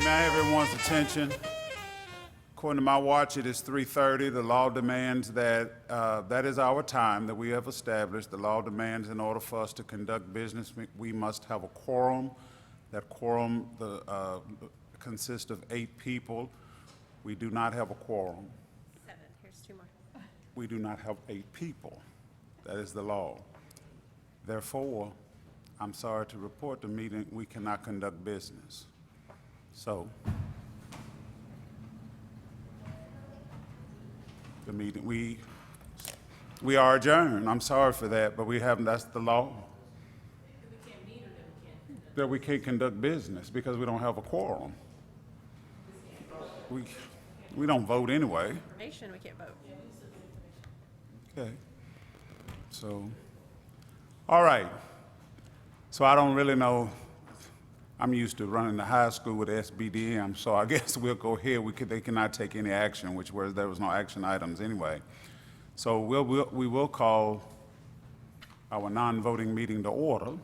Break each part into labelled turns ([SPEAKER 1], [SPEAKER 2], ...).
[SPEAKER 1] May I have everyone's attention? According to my watch, it is 3:30. The law demands that, that is our time that we have established. The law demands in order for us to conduct business, we must have a quorum. That quorum consists of 8 people. We do not have a quorum.
[SPEAKER 2] 7, here's 2 more.
[SPEAKER 1] We do not have 8 people. That is the law. Therefore, I'm sorry to report the meeting, we cannot conduct business. So, the meeting, we are adjourned. I'm sorry for that, but we haven't, that's the law.
[SPEAKER 2] We can't meet or that we can't.
[SPEAKER 1] That we can't conduct business because we don't have a quorum. We don't vote anyway.
[SPEAKER 2] Information, we can't vote.
[SPEAKER 1] Okay. So, all right. So I don't really know. I'm used to running the high school with SBDM, so I guess we'll go here. They cannot take any action, which was there was no action items anyway. So we will call our non-voting meeting to order.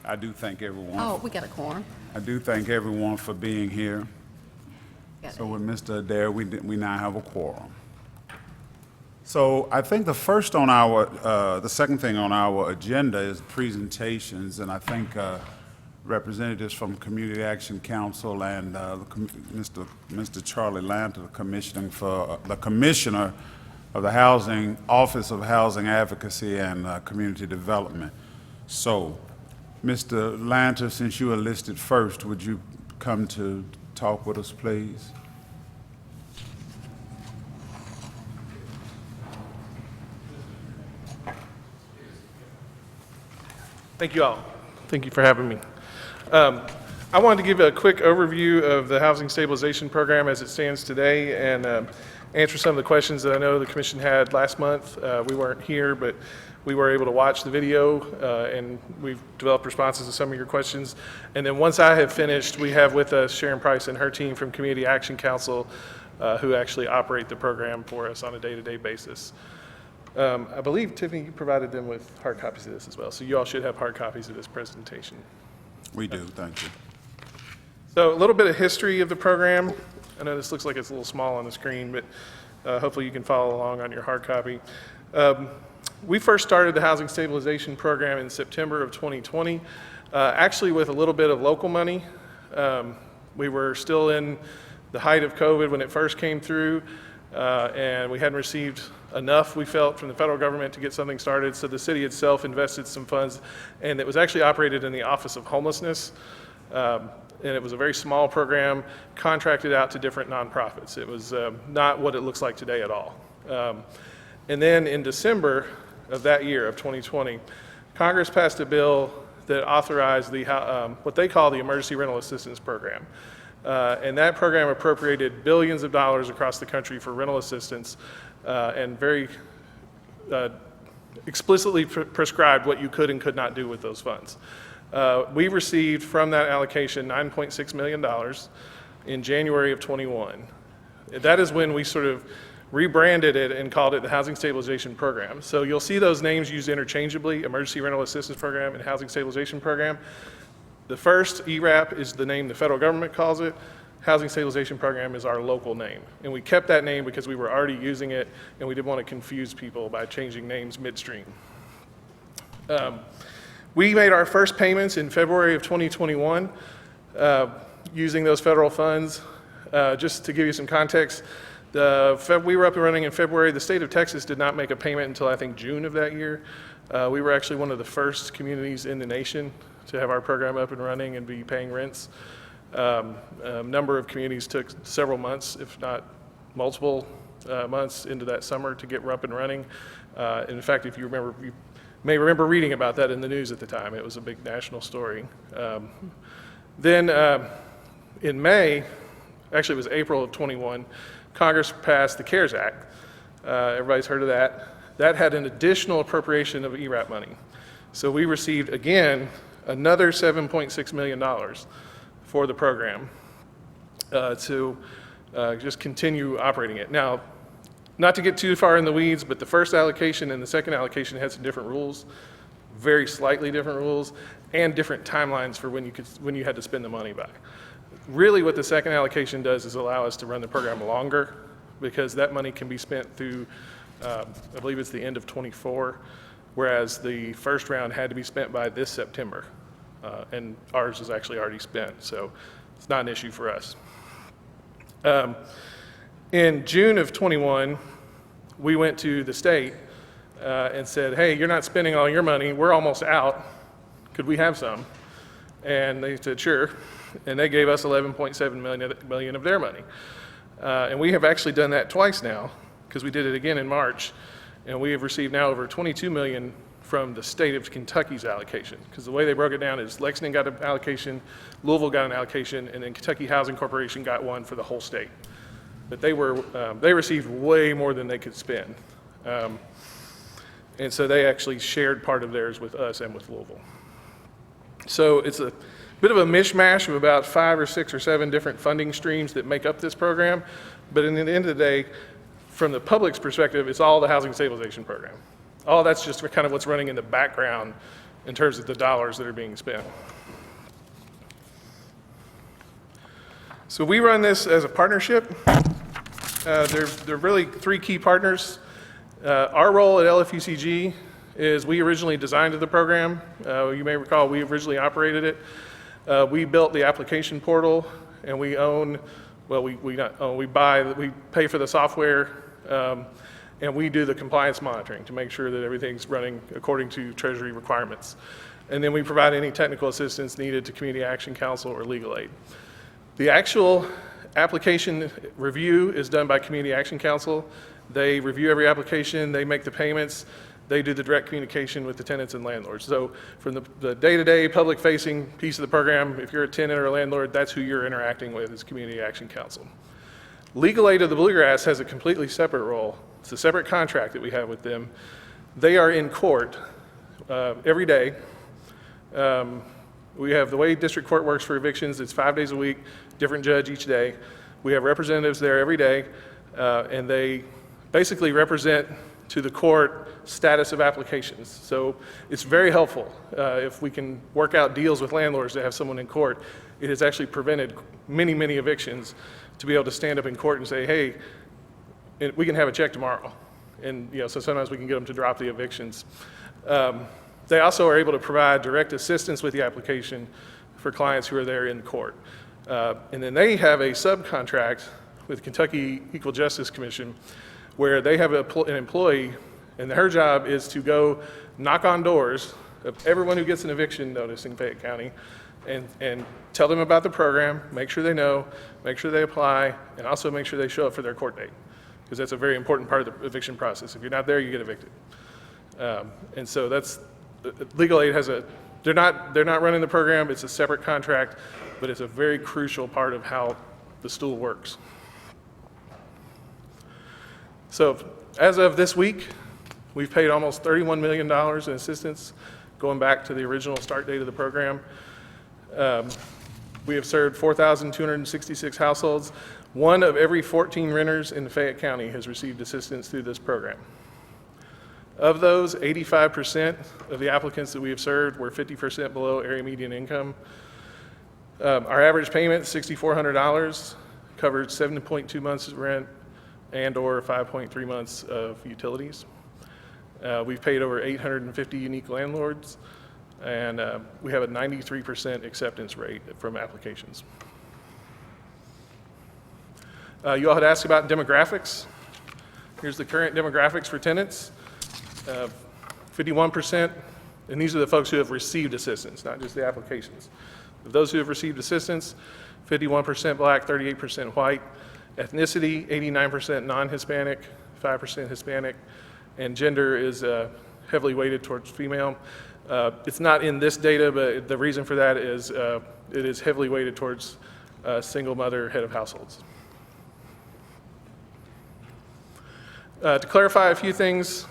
[SPEAKER 1] I do thank everyone.
[SPEAKER 2] Oh, we got a quorum.
[SPEAKER 1] I do thank everyone for being here.
[SPEAKER 2] Got
[SPEAKER 1] So
[SPEAKER 2] it.
[SPEAKER 1] with Mr. Adair, we now have a quorum. So I think the second thing on our agenda is presentations, and I think representatives from Community Action Council and Mr. Charlie Lanta, the Commissioner of the Office of Housing Advocacy and Community Development. So, Mr. Lanta, since you are listed first, would you come to talk with us, please?
[SPEAKER 3] Thank you all. Thank you for having me. I wanted to give a quick overview of the Housing Stabilization Program as it stands today and answer some of the questions that I know the Commission had last month. We weren't here, but we were able to watch the video and we've developed responses to some of your questions. And then once I have finished, we have with us Sharon Price and her team from Community Action Council who actually operate the program for us on a day-to-day basis. I believe, Tiffany, you provided them with hard copies of this as well, so you all should have hard copies of this presentation.
[SPEAKER 1] We do, thank you.
[SPEAKER 3] So a little bit of history of the program. I know this looks like it's a little small on the screen, but hopefully you can follow along on your hard copy. We first started the Housing Stabilization Program in September of 2020, actually with a little bit of local money. We were still in the height of COVID when it first came through, and we hadn't received enough, we felt, from the federal government to get something started, so the city itself invested some funds, and it was actually operated in the Office of Homelessness, and it was a very small program, contracted out to different nonprofits. It was not what it looks like today at all. And then in December of that year, of 2020, Congress passed a bill that authorized the what they call the Emergency Rental Assistance Program. And that program appropriated billions of dollars across the country for rental assistance and very explicitly prescribed what you could and could not do with those funds. We received from that allocation $9.6 million in January of 21. That is when we sort of rebranded it and called it the Housing Stabilization Program. So you'll see those names used interchangeably, Emergency Rental Assistance Program and Housing Stabilization Program. The first, ERAP, is the name the federal government calls it. Housing Stabilization Program is our local name. And we kept that name because we were already using it and we didn't want to confuse people by changing names midstream. We made our first payments in February of 2021 using those federal funds. Just to give you some context, we were up and running in February. The state of Texas did not make a payment until I think June of that year. We were actually one of the first communities in the nation to have our program up and running and be paying rents. A number of communities took several months, if not multiple months into that summer to get up and running. In fact, if you remember, you may remember reading about that in the news at the time. It was a big national story. Then in May, actually it was April of 21, Congress passed the CARES Act. Everybody's heard of that. That had an additional appropriation of ERAP money. So we received, again, another $7.6 million for the program to just continue operating it. Now, not to get too far in the weeds, but the first allocation and the second allocation had some different rules. very slightly different rules, and different timelines for when you had to spend the money by. Really what the second allocation does is allow us to run the program longer, because that money can be spent through, I believe it's the end of '24, whereas the first round had to be spent by this September. And ours is actually already spent, so it's not an issue for us. In June of '21, we went to the state and said, hey, you're not spending all your money, we're almost out, could we have some? And they said, sure, and they gave us 11.7 million of their money. And we have actually done that twice now, because we did it again in March, and we have received now over 22 million from the state of Kentucky's allocation, because the way they broke it down is Lexington got an allocation, Louisville got an allocation, and then Kentucky Housing Corporation got one for the whole state. But they received way more than they could spend. And so they actually shared part of theirs with us and with Louisville. So it's a bit of a mishmash of about 5 or 6 or 7 different funding streams that make up this program. But in the end of the day, from the public's perspective, it's all the housing stabilization program. All that's just kind of what's running in the background in terms of the dollars that are being spent. So we run this as a partnership. There are really 3 key partners. Our role at LFUCG is we originally designed the program. You may recall we originally operated it. We built the application portal, and we own, well, we not own, we pay for the software, and we do the compliance monitoring to make sure that everything's running according to Treasury requirements. And then we provide any technical assistance needed to Community Action Council or legal aid. The actual application review is done by Community Action Council. They review every application, they make the payments, they do the direct communication with the tenants and landlords. So from the day-to-day public-facing piece of the program, if you're a tenant or a landlord, that's who you're interacting with is Community Action Council. Legal aid of the Bluegrass has a completely separate role. It's a separate contract that we have with them. They are in court every day. We have the way district court works for evictions, it's 5 days a week, different judge each day. We have representatives there every day, and they basically represent to the court status of applications. So it's very helpful if we can work out deals with landlords to have someone in court. It has actually prevented many, many evictions to be able to stand up in court and say, hey, we can have a check tomorrow. And so sometimes we can get them to drop the evictions. They also are able to provide direct assistance with the application for clients who are there in court. And then they have a subcontract with Kentucky Equal Justice Commission where they have an employee, and her job is to go knock on doors of everyone who gets an eviction notice in Fayette County and tell them about the program, make sure they know, make sure they apply, and also make sure they show up for their court date, because that's a very important part of the eviction process. If you're not there, you get evicted. And so that's, legal aid has they're not running the program, it's a separate contract, but it's a very crucial part of how the stool works. So as of this week, we've paid almost $31 million in assistance going back to the original start date of the program. We have served 4,266 households. 1 of every 14 renters in Fayette County has received assistance through this program. Of those, 85% of the applicants that we have served were 50% below area median income. Our average payment, $6,400, covered 7.2 months of rent and or 5.3 months of utilities. We've paid over 850 unique landlords, and we have a 93% acceptance rate from applications. You all had asked about demographics. Here's the current demographics for tenants. 51%, and these are the folks who have received assistance, not just the applications. Of those who have received assistance, 51% black, 38% white. Ethnicity, 89% non-Hispanic, 5% Hispanic, and gender is heavily weighted towards female. It's not in this data, but the reason for that is it is heavily weighted towards single mother head of households. To clarify a few things,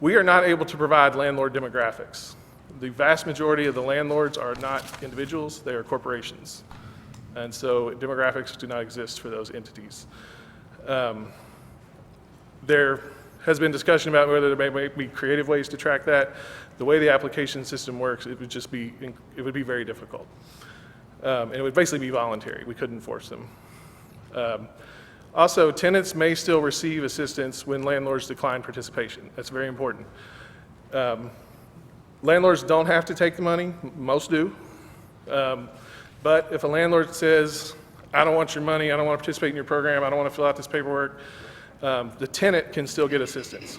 [SPEAKER 3] we are not able to provide landlord demographics. The vast majority of the landlords are not individuals, they are corporations. And so demographics do not exist for those entities. There has been discussion about whether there may be creative ways to track that. The way the application system works, it would be very difficult. And it would basically be voluntary. We couldn't force them. Also, tenants may still receive assistance when landlords decline participation. That's very important. Landlords don't have to take the money, most do. But if a landlord says, I don't want your money, I don't want to participate in your program, I don't want to fill out this paperwork, the tenant can still get assistance.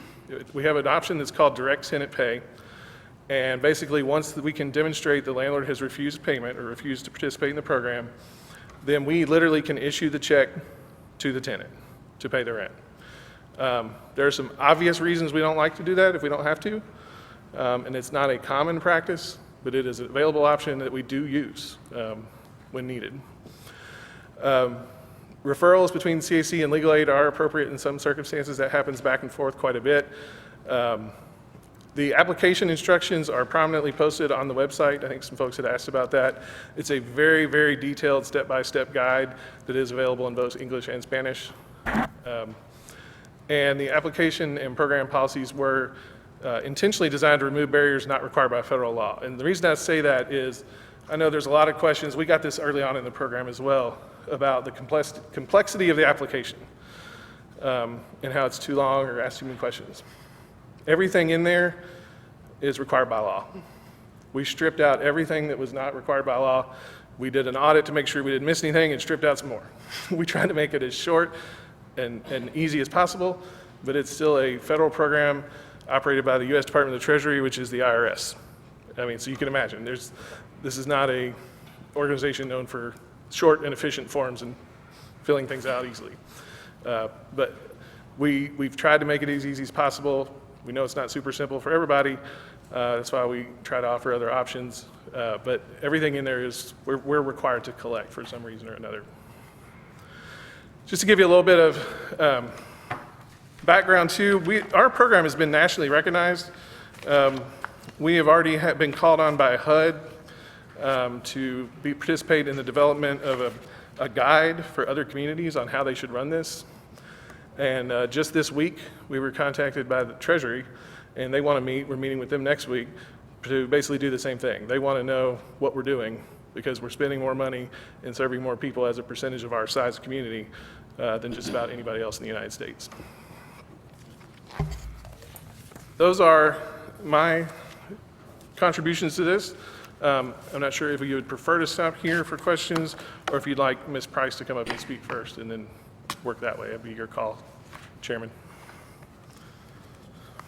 [SPEAKER 3] We have an option that's called direct tenant pay. And basically, once we can demonstrate the landlord has refused payment or refused to participate in the program, then we literally can issue the check to the tenant to pay the rent. There are some obvious reasons we don't like to do that if we don't have to. And it's not a common practice, but it is an available option that we do use when needed. Referrals between CAC and legal aid are appropriate in some circumstances. That happens back and forth quite a bit. The application instructions are prominently posted on the website. I think some folks had asked about that. It's a very, very detailed step-by-step guide that is available in both English and Spanish. And the application and program policies were intentionally designed to remove barriers not required by federal law. And the reason I say that is I know there's a lot of questions. We got this early on in the program as well about the complexity of the application and how it's too long or asks too many questions. Everything in there is required by law. We stripped out everything that was not required by law. We did an audit to make sure we didn't miss anything and stripped out some more. We tried to make it as short and easy as possible, but it's still a federal program operated by the U.S. Department of the Treasury, which is the IRS. I mean, so you can imagine, this is not a organization known for short and efficient forms and filling things out easily. But we've tried to make it as easy as possible. We know it's not super simple for everybody. That's why we try to offer other options. But everything in there is, we're required to collect for some reason or another. Just to give you a little bit of background too, our program has been nationally recognized. We have already been called on by HUD to participate in the development of a guide for other communities on how they should run this. And just this week, we were contacted by the Treasury, and they want to meet. We're meeting with them next week to basically do the same thing. They want to know what we're doing because we're spending more money and serving more people as a percentage of our size community than just about anybody else in the United States. Those are my contributions to this. I'm not sure if you would prefer to stop here for questions or if you'd like Ms. Price to come up and speak first and then work that way. That'd be your call, Chairman.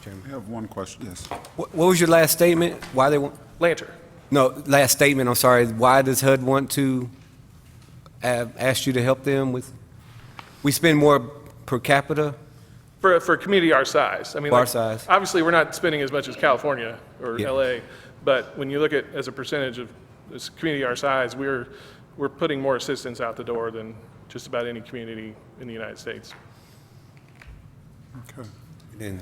[SPEAKER 1] I have one question, yes.
[SPEAKER 4] What was your last statement? Why they want?
[SPEAKER 3] Lanter.
[SPEAKER 4] No, last statement. I'm sorry. Why does HUD want to ask you to help them with? We spend more per capita.
[SPEAKER 3] For a community our size. I mean,
[SPEAKER 4] Our size.
[SPEAKER 3] Obviously, we're not spending as much as California or
[SPEAKER 4] Yeah.
[SPEAKER 3] LA, but when you look at as a percentage of this community our size, we're putting more assistance out the door than just about any community in the United States.
[SPEAKER 1] Okay.
[SPEAKER 4] Then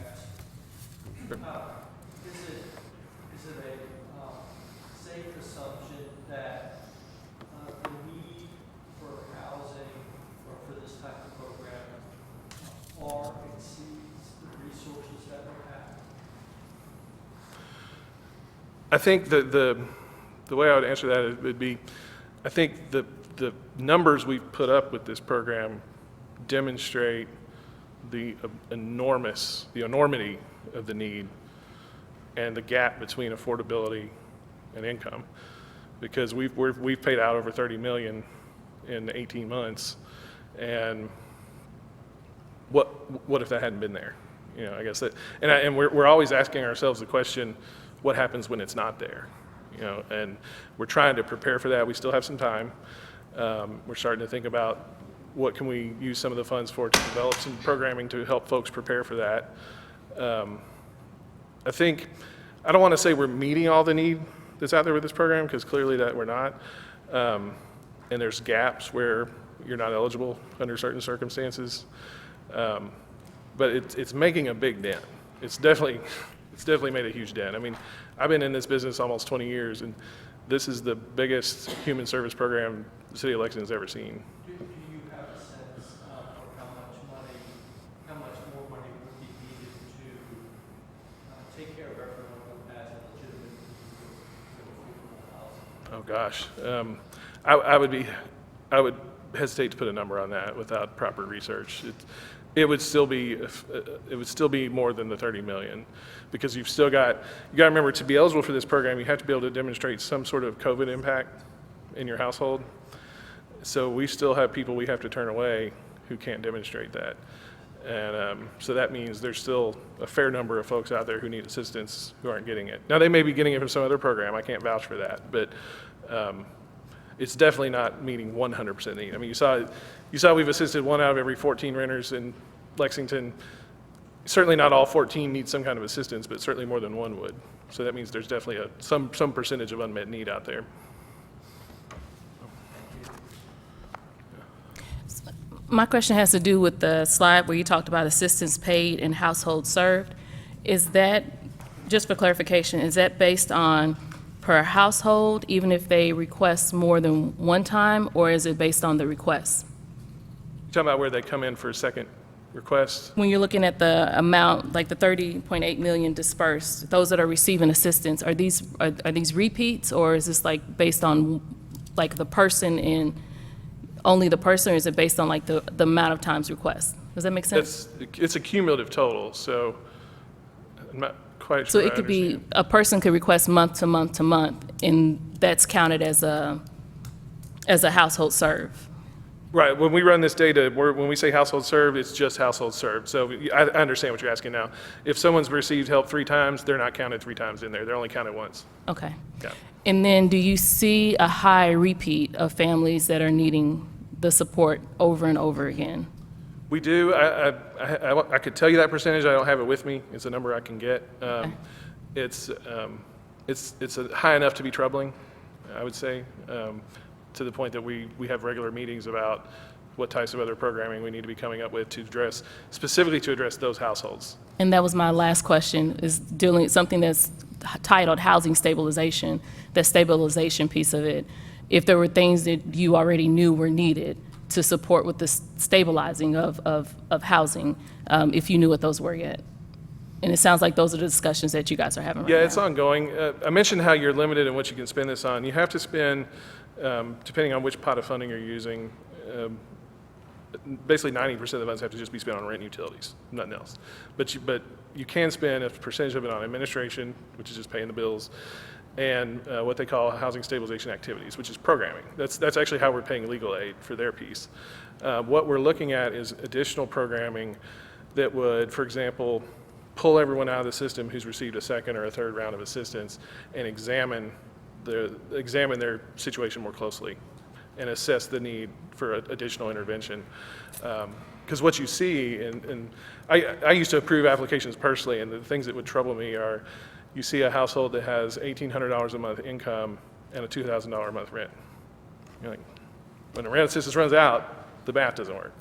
[SPEAKER 5] Is it a safe assumption that the need for housing or for this type of program far exceeds the resources that we have?
[SPEAKER 3] I think the way I would answer that would be, I think the numbers we've put up with this program demonstrate the enormity of the need and the gap between affordability and income, because we've paid out over $30 million in 18 months, and what if that hadn't been there? You know, I guess that, and we're always asking ourselves the question, what happens when it's not there? You know, and we're trying to prepare for that. We still have some time. We're starting to think about what can we use some of the funds for to develop some programming to help folks prepare for that. I think, I don't want to say we're meeting all the need that's out there with this program, because clearly that we're not. And there's gaps where you're not eligible under certain circumstances. But it's making a big dent. It's definitely made a huge dent. I mean, I've been in this business almost 20 years, and this is the biggest human service program the city of Lexington's ever seen.
[SPEAKER 5] Do you have a sense of how much more money would be needed to
[SPEAKER 3] Oh, gosh. I would hesitate to put a number on that without proper research. It would still be more than the 30 million, because you got to remember, to be eligible for this program, you have to be able to demonstrate some sort of COVID impact in your household. So we still have people we have to turn away who can't demonstrate that. And so that means there's still a fair number of folks out there who need assistance who aren't getting it. Now, they may be getting it from some other program. I can't vouch for that. But it's definitely not meeting 100% need. I mean, you saw we've assisted 1 out of every 14 renters in Lexington. Certainly not all 14 need some kind of assistance, but certainly more than 1 would. So that means there's definitely some percentage of unmet need out there.
[SPEAKER 6] My question has to do with the slide where you talked about assistance paid and household served. Is that, just for clarification, is that based on per household, even if they request more than one time, or is it based on the request?
[SPEAKER 3] You talking about where they come in for a second request?
[SPEAKER 6] When you're looking at the amount, like the 30.8 million dispersed, those that are receiving assistance, are these repeats, or is this like based on like the person in only the person, or is it based on like the amount of times request? Does that make sense?
[SPEAKER 3] It's a cumulative total, so I'm not quite
[SPEAKER 6] So
[SPEAKER 3] sure.
[SPEAKER 6] it could be, a person could request month to month to month, and that's counted as a household serve.
[SPEAKER 3] Right, when we run this data, when we say household served, it's just household served. So I understand what you're asking now. If someone's received help 3 times, they're not counted 3 times in there. They're only counted once.
[SPEAKER 6] Okay.
[SPEAKER 3] Yeah.
[SPEAKER 6] And then do you see a high repeat of families that are needing the support over and over again?
[SPEAKER 3] We do. I could tell you that percentage. I don't have it with me. It's a number I can get. It's high enough to be troubling, I would say, to the point that we have regular meetings about what types of other programming we need to be coming up with to address, specifically to address those households.
[SPEAKER 6] And that was my last question, is dealing something that's titled housing stabilization, the stabilization piece of it. If there were things that you already knew were needed to support with the stabilizing of housing, if you knew what those were yet. And it sounds like those are the discussions that you guys are having right now.
[SPEAKER 3] Yeah, it's ongoing. I mentioned how you're limited in what you can spend this on. You have to spend, depending on which pot of funding you're using, basically 90% of the funds have to just be spent on rent and utilities, nothing else. But you can spend a percentage of it on administration, which is just paying the bills, and what they call housing stabilization activities, which is programming. That's actually how we're paying legal aid for their piece. What we're looking at is additional programming that would, for example, pull everyone out of the system who's received a second or a third round of assistance and examine their situation more closely and assess the need for additional intervention. Because what you see, and I used to approve applications personally, and the things that would trouble me are, you see a household that has $1,800 a month income and a $2,000 a month rent. You're like, when the rent assistance runs out, the math doesn't work.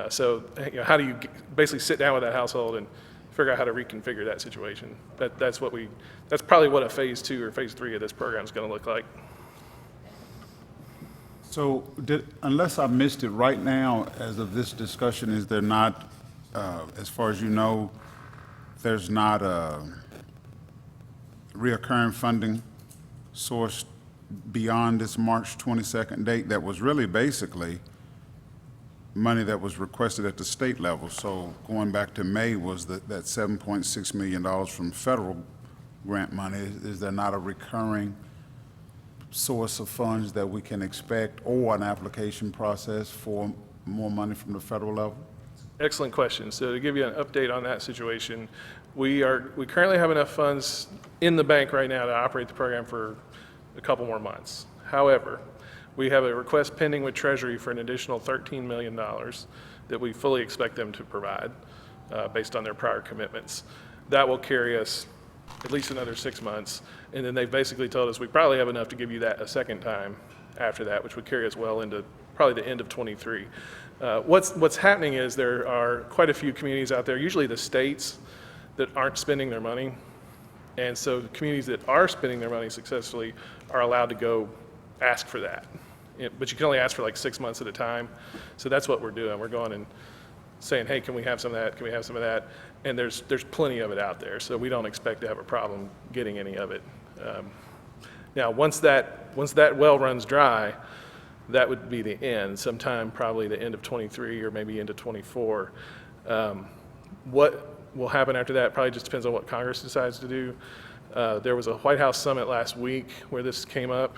[SPEAKER 3] So how do you basically sit down with that household and figure out how to reconfigure that situation? That's probably what a phase 2 or phase 3 of this program is going to look like.
[SPEAKER 1] So unless I missed it, right now, as of this discussion, is there not, as far as you know, there's not a reoccurring funding source beyond this March 22nd date that was really basically money that was requested at the state level? So going back to May was that $7.6 million from federal grant money. Is there not a recurring source of funds that we can expect, or an application process for more money from the federal level?
[SPEAKER 3] Excellent question. So to give you an update on that situation, we currently have enough funds in the bank right now to operate the program for a couple more months. However, we have a request pending with Treasury for an additional $13 million that we fully expect them to provide based on their prior commitments. That will carry us at least another 6 months, and then they've basically told us we probably have enough to give you that a second time after that, which would carry us well into probably the end of 23. What's happening is there are quite a few communities out there, usually the states, that aren't spending their money, and so communities that are spending their money successfully are allowed to go ask for that. But you can only ask for like 6 months at a time, so that's what we're doing. We're going and saying, hey, can we have some of that? Can we have some of that? And there's plenty of it out there, so we don't expect to have a problem getting any of it. Now, once that well runs dry, that would be the end, sometime probably the end of '23 or maybe into '24. What will happen after that probably just depends on what Congress decides to do. There was a White House summit last week where this came up,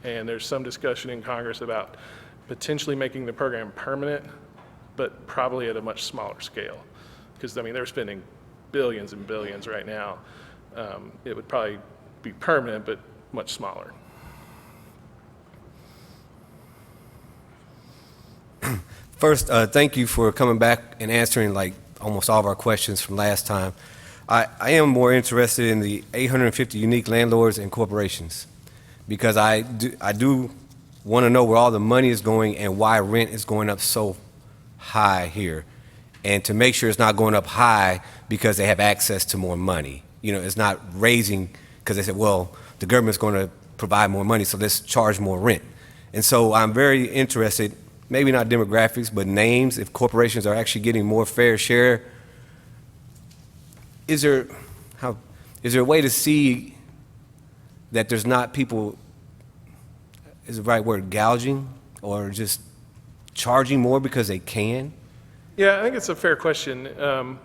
[SPEAKER 3] and there's some discussion in Congress about potentially making the program permanent, but probably at a much smaller scale. Because, I mean, they're spending billions and billions right now. It would probably be permanent, but much smaller.
[SPEAKER 4] First, thank you for coming back and answering like almost all of our questions from last time. I am more interested in the 850 unique landlords and corporations because I do want to know where all the money is going and why rent is going up so high here. And to make sure it's not going up high because they have access to more money. You know, it's not raising because they said, well, the government's going to provide more money, so let's charge more rent. And so I'm very interested, maybe not demographics, but names, if corporations are actually getting more fair share. Is there a way to see that there's not people, is the right word, gouging or just charging more because they can?
[SPEAKER 3] Yeah, I think it's a fair question.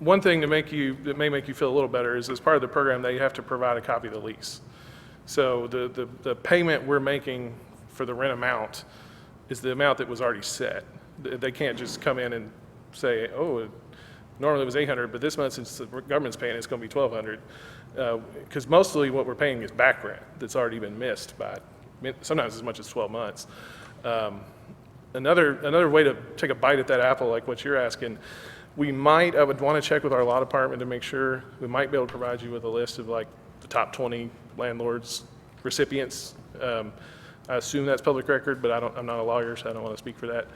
[SPEAKER 3] One thing that may make you feel a little better is as part of the program that you have to provide a copy of the lease. So the payment we're making for the rent amount is the amount that was already set. They can't just come in and say, oh, normally it was 800, but this month since the government's paying, it's going to be 1,200. Because mostly what we're paying is back rent that's already been missed by sometimes as much as 12 months. Another way to take a bite at that apple, like what you're asking, I would want to check with our law department to make sure. We might be able to provide you with a list of like the top 20 landlords, recipients. I assume that's public record, but I'm not a lawyer, so I don't want to speak for that.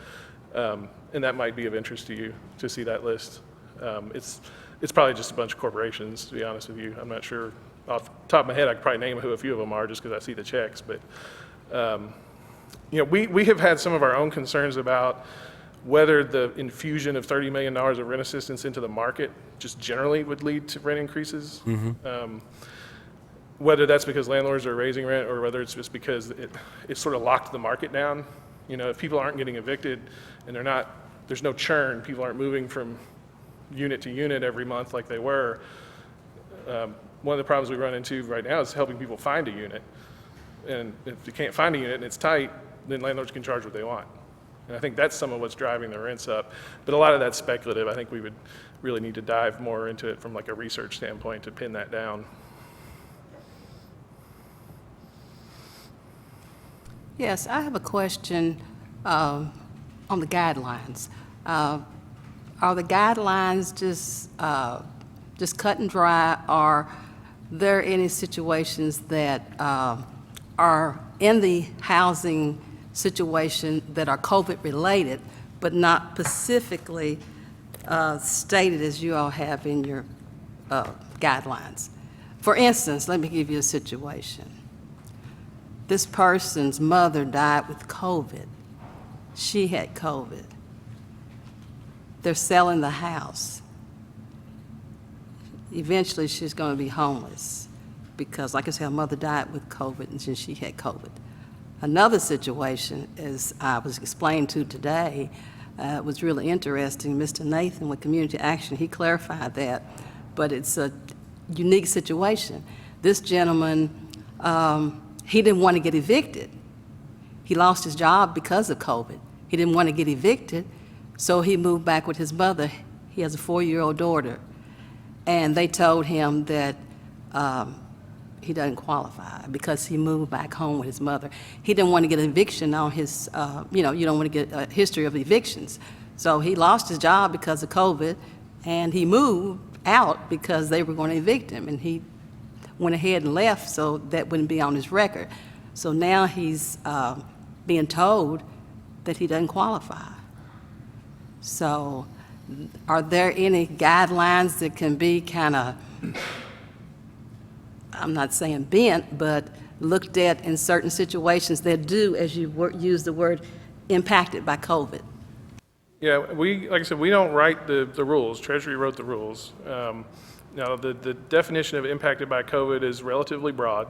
[SPEAKER 3] And that might be of interest to you to see that list. It's probably just a bunch of corporations, to be honest with you. I'm not sure. Off the top of my head, I could probably name who a few of them are just because I see the checks. But you know, we have had some of our own concerns about whether the infusion of $30 million of rent assistance into the market just generally would lead to rent increases. Whether that's because landlords are raising rent or whether it's just because it sort of locked the market down. You know, if people aren't getting evicted and there's no churn, people aren't moving from unit to unit every month like they were. One of the problems we run into right now is helping people find a unit. And if you can't find a unit and it's tight, then landlords can charge what they want. And I think that's some of what's driving the rents up. But a lot of that's speculative. I think we would really need to dive more into it from like a research standpoint to pin that down.
[SPEAKER 2] Yes, I have a question on the guidelines. Are the guidelines just cut and dry? Are there any situations that are in the housing situation that are COVID related, but not specifically stated as you all have in your guidelines? For instance, let me give you a situation. This person's mother died with COVID. She had COVID. They're selling the house. Eventually, she's going to be homeless because, like I said, her mother died with COVID and she had COVID. Another situation, as I was explained to today, was really interesting. Mr. Nathan with Community Action, he clarified that, but it's a unique situation. This gentleman, he didn't want to get evicted. He lost his job because of COVID. He didn't want to get evicted, so he moved back with his mother. He has a 4-year-old daughter. And they told him that he doesn't qualify because he moved back home with his mother. He didn't want to get an eviction on his, you don't want to get a history of evictions. So he lost his job because of COVID, and he moved out because they were going to evict him. And he went ahead and left so that wouldn't be on his record. So now he's being told that he doesn't qualify. So are there any guidelines that can be kind of, I'm not saying bent, but looked at in certain situations that do, as you use the word, impacted by COVID?
[SPEAKER 3] Yeah, like I said, we don't write the rules. Treasury wrote the rules. Now, the definition of impacted by COVID is relatively broad.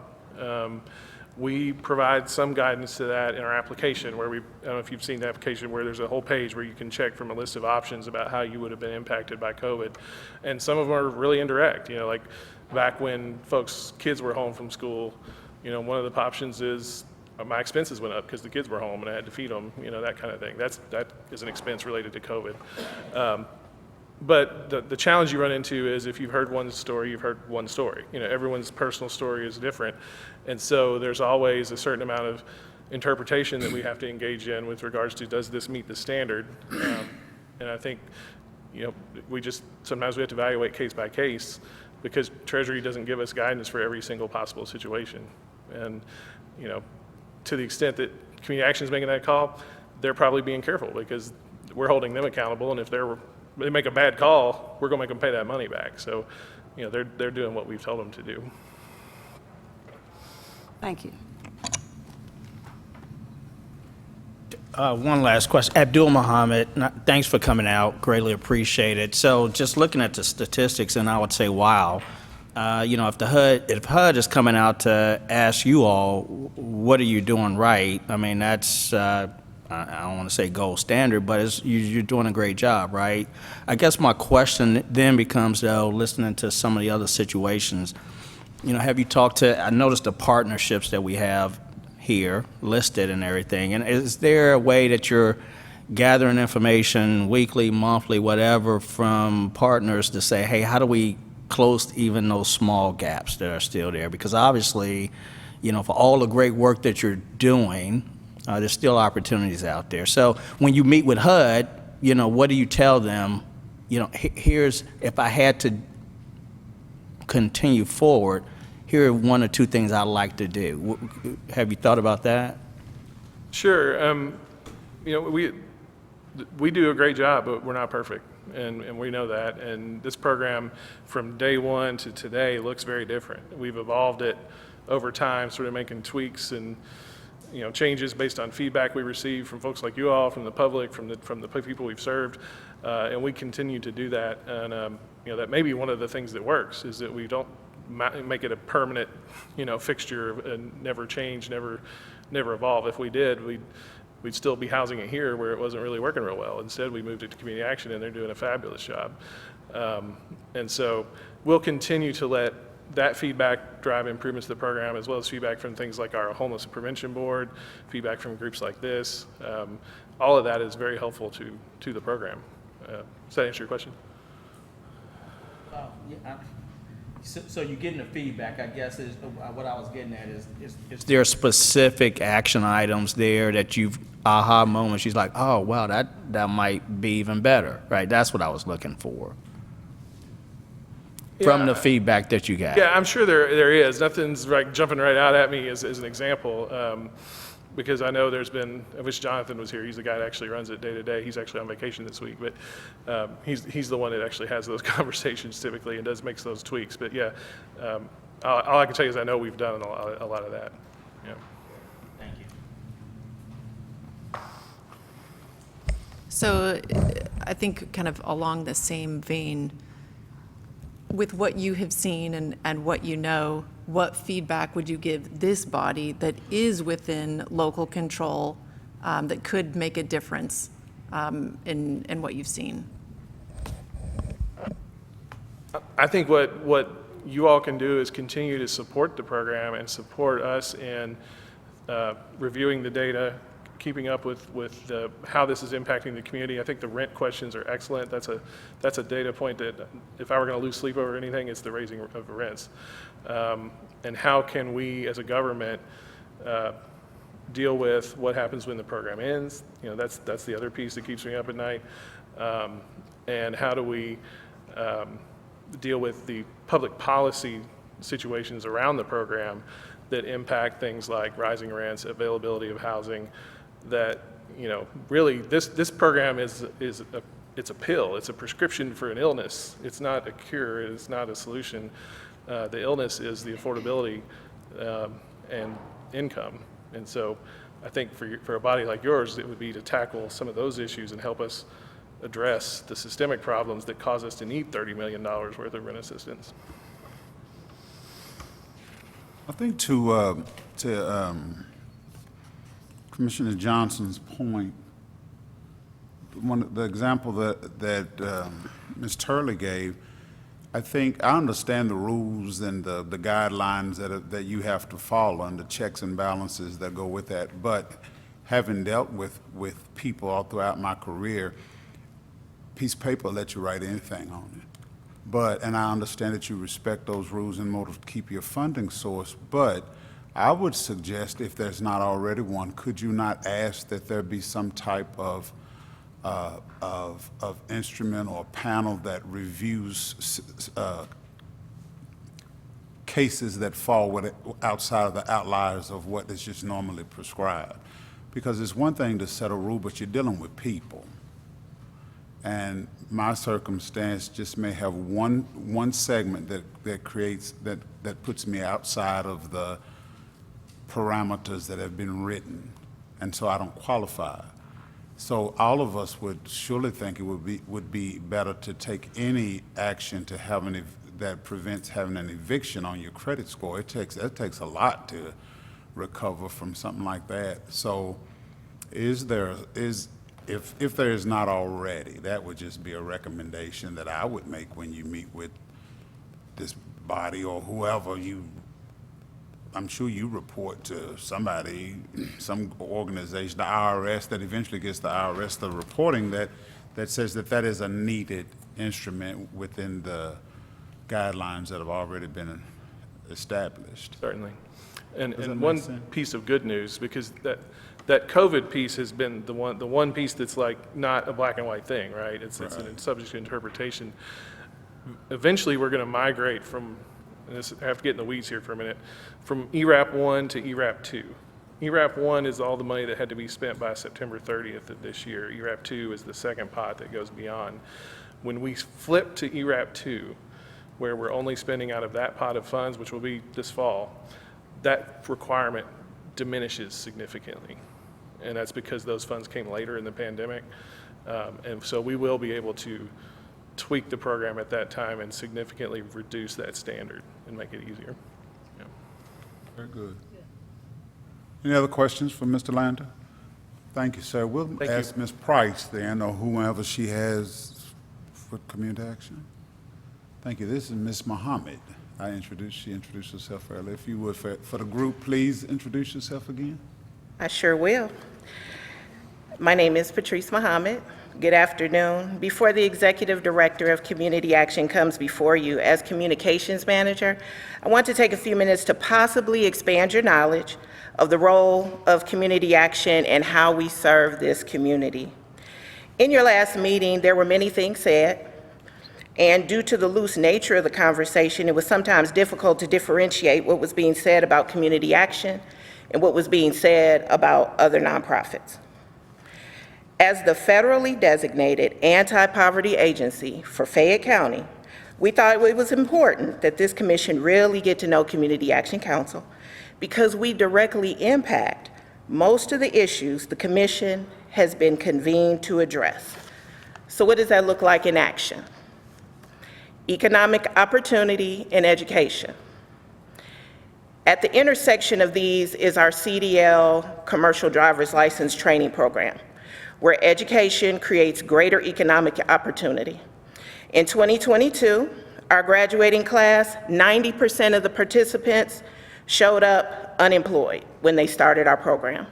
[SPEAKER 3] We provide some guidance to that in our application where I don't know if you've seen the application where there's a whole page where you can check from a list of options about how you would have been impacted by COVID. And some of them are really indirect, like back when kids were home from school, one of the options is my expenses went up because the kids were home and I had to feed them, that kind of thing. That is an expense related to COVID. But the challenge you run into is if you've heard one story, you've heard one story. Everyone's personal story is different. And so there's always a certain amount of interpretation that we have to engage in with regards to does this meet the standard? And I think, sometimes we have to evaluate case by case because Treasury doesn't give us guidance for every single possible situation. And, to the extent that Community Action is making that call, they're probably being careful because we're holding them accountable. And if they make a bad call, we're going to make them pay that money back. So, they're doing what we've told them to do.
[SPEAKER 2] Thank you.
[SPEAKER 7] One last question. Abdul Muhammad, thanks for coming out. Greatly appreciate it. So just looking at the statistics, and I would say, wow, if HUD is coming out to ask you all, what are you doing right? I mean, that's, I don't want to say gold standard, but you're doing a great job, right? I guess my question then becomes, though, listening to some of the other situations, have you talked to, I noticed the partnerships that we have here listed and everything, and is there a way that you're gathering information weekly, monthly, whatever, from partners to say, hey, how do we close even those small gaps that are still there? Because obviously, for all the great work that you're doing, there's still opportunities out there. So when you meet with HUD, what do you tell them? Here's, if I had to continue forward, here are one or two things I'd like to do. Have you thought about that?
[SPEAKER 3] Sure. We do a great job, but we're not perfect, and we know that. And this program, from day one to today, looks very different. We've evolved it over time, sort of making tweaks and changes based on feedback we receive from folks like you all, from the public, from the people we've served, and we continue to do that. And that may be one of the things that works is that we don't make it a permanent, fixture and never change, never evolve. If we did, we'd still be housing it here where it wasn't really working real well. Instead, we moved it to Community Action, and they're doing a fabulous job. And so we'll continue to let that feedback drive improvements to the program, as well as feedback from things like our Homeless Prevention Board, feedback from groups like this. All of that is very helpful to the program. Does that answer your question?
[SPEAKER 7] So you're getting the feedback, I guess, is what I was getting at is there specific action items there that you've, aha moments, she's like, oh, wow, that might be even better, right? That's what I was looking for from the feedback that you got.
[SPEAKER 3] Yeah, I'm sure there is. Nothing's like jumping right out at me as an example, because I know there's been, I wish Jonathan was here. He's the guy that actually runs it day to day. He's actually on vacation this week, but he's the one that actually has those conversations typically and makes those tweaks. But yeah, all I can tell you is I know we've done a lot of that. Yeah.
[SPEAKER 7] Thank you.
[SPEAKER 8] So I think kind of along the same vein, with what you have seen and what you know, what feedback would you give this body that is within local control that could make a difference in what you've seen?
[SPEAKER 3] I think what you all can do is continue to support the program and support us in reviewing the data, keeping up with how this is impacting the community. I think the rent questions are excellent. That's a data point that if I were going to lose sleep over anything, it's the raising of rents. And how can we as a government deal with what happens when the program ends? That's the other piece that keeps me up at night. And how do we deal with the public policy situations around the program that impact things like rising rents, availability of housing, that, really this program it's a pill. It's a prescription for an illness. It's not a cure. It's not a solution. The illness is the affordability and income. And so I think for a body like yours, it would be to tackle some of those issues and help us address the systemic problems that cause us to need $30 million worth of rent assistance.
[SPEAKER 1] I think to Commissioner Johnson's point, the example that Ms. Turley gave, I think I understand the rules and the guidelines that you have to follow and the checks and balances that go with that. But having dealt with people all throughout my career, piece of paper lets you write anything on it. And I understand that you respect those rules in order to keep your funding source. But I would suggest, if there's not already one, could you not ask that there be some type of instrument or panel that reviews cases that fall outside of the outliers of what is just normally prescribed? Because it's one thing to set a rule, but you're dealing with people. And my circumstance just may have one segment that puts me outside of the parameters that have been written, and so I don't qualify. So all of us would surely think it would be better to take any action to have that prevents having an eviction on your credit score. That takes a lot to recover from something like that. So if there is not already, that would just be a recommendation that I would make when you meet with this body or whoever I'm sure you report to somebody, some organization, the IRS, that eventually gets the IRS the reporting that says that is a needed instrument within the guidelines that have already been established.
[SPEAKER 3] Certainly.
[SPEAKER 1] Does that
[SPEAKER 3] And
[SPEAKER 1] make
[SPEAKER 3] one
[SPEAKER 1] sense?
[SPEAKER 3] piece of good news, because that COVID piece has been the one piece that's like not a black and white thing, right? It's subject to interpretation. Eventually, we're going to migrate from, and I have to get in the weeds here for a minute, from ERAP 1 to ERAP 2. ERAP 1 is all the money that had to be spent by September 30th of this year. ERAP 2 is the second pot that goes beyond. When we flip to ERAP 2, where we're only spending out of that pot of funds, which will be this fall, that requirement diminishes significantly. And that's because those funds came later in the pandemic. And so we will be able to tweak the program at that time and significantly reduce that standard and make it easier. Yeah.
[SPEAKER 1] Very good. Any other questions for Mr. Lander? Thank you, sir. We'll
[SPEAKER 3] Thank
[SPEAKER 1] ask Ms. Price then, or whomever she has for community action. Thank you. This is Ms. Muhammad. She introduced herself earlier. If you would, for the group, please introduce yourself again.
[SPEAKER 9] I sure will. My name is Patrice Muhammad. Good afternoon. Before the Executive Director of Community Action comes before you as Communications Manager, I want to take a few minutes to possibly expand your knowledge of the role of community action and how we serve this community. In your last meeting, there were many things said, and due to the loose nature of the conversation, it was sometimes difficult to differentiate what was being said about community action and what was being said about other nonprofits. As the federally designated anti-poverty agency for Fayette County, we thought it was important that this commission really get to know Community Action Council because we directly impact most of the issues the commission has been convened to address. So what does that look like in action? Economic opportunity and education. At the intersection of these is our CDL commercial driver's license training program, where education creates greater economic opportunity. In 2022, our graduating class, 90% of the participants showed up unemployed when they started our program.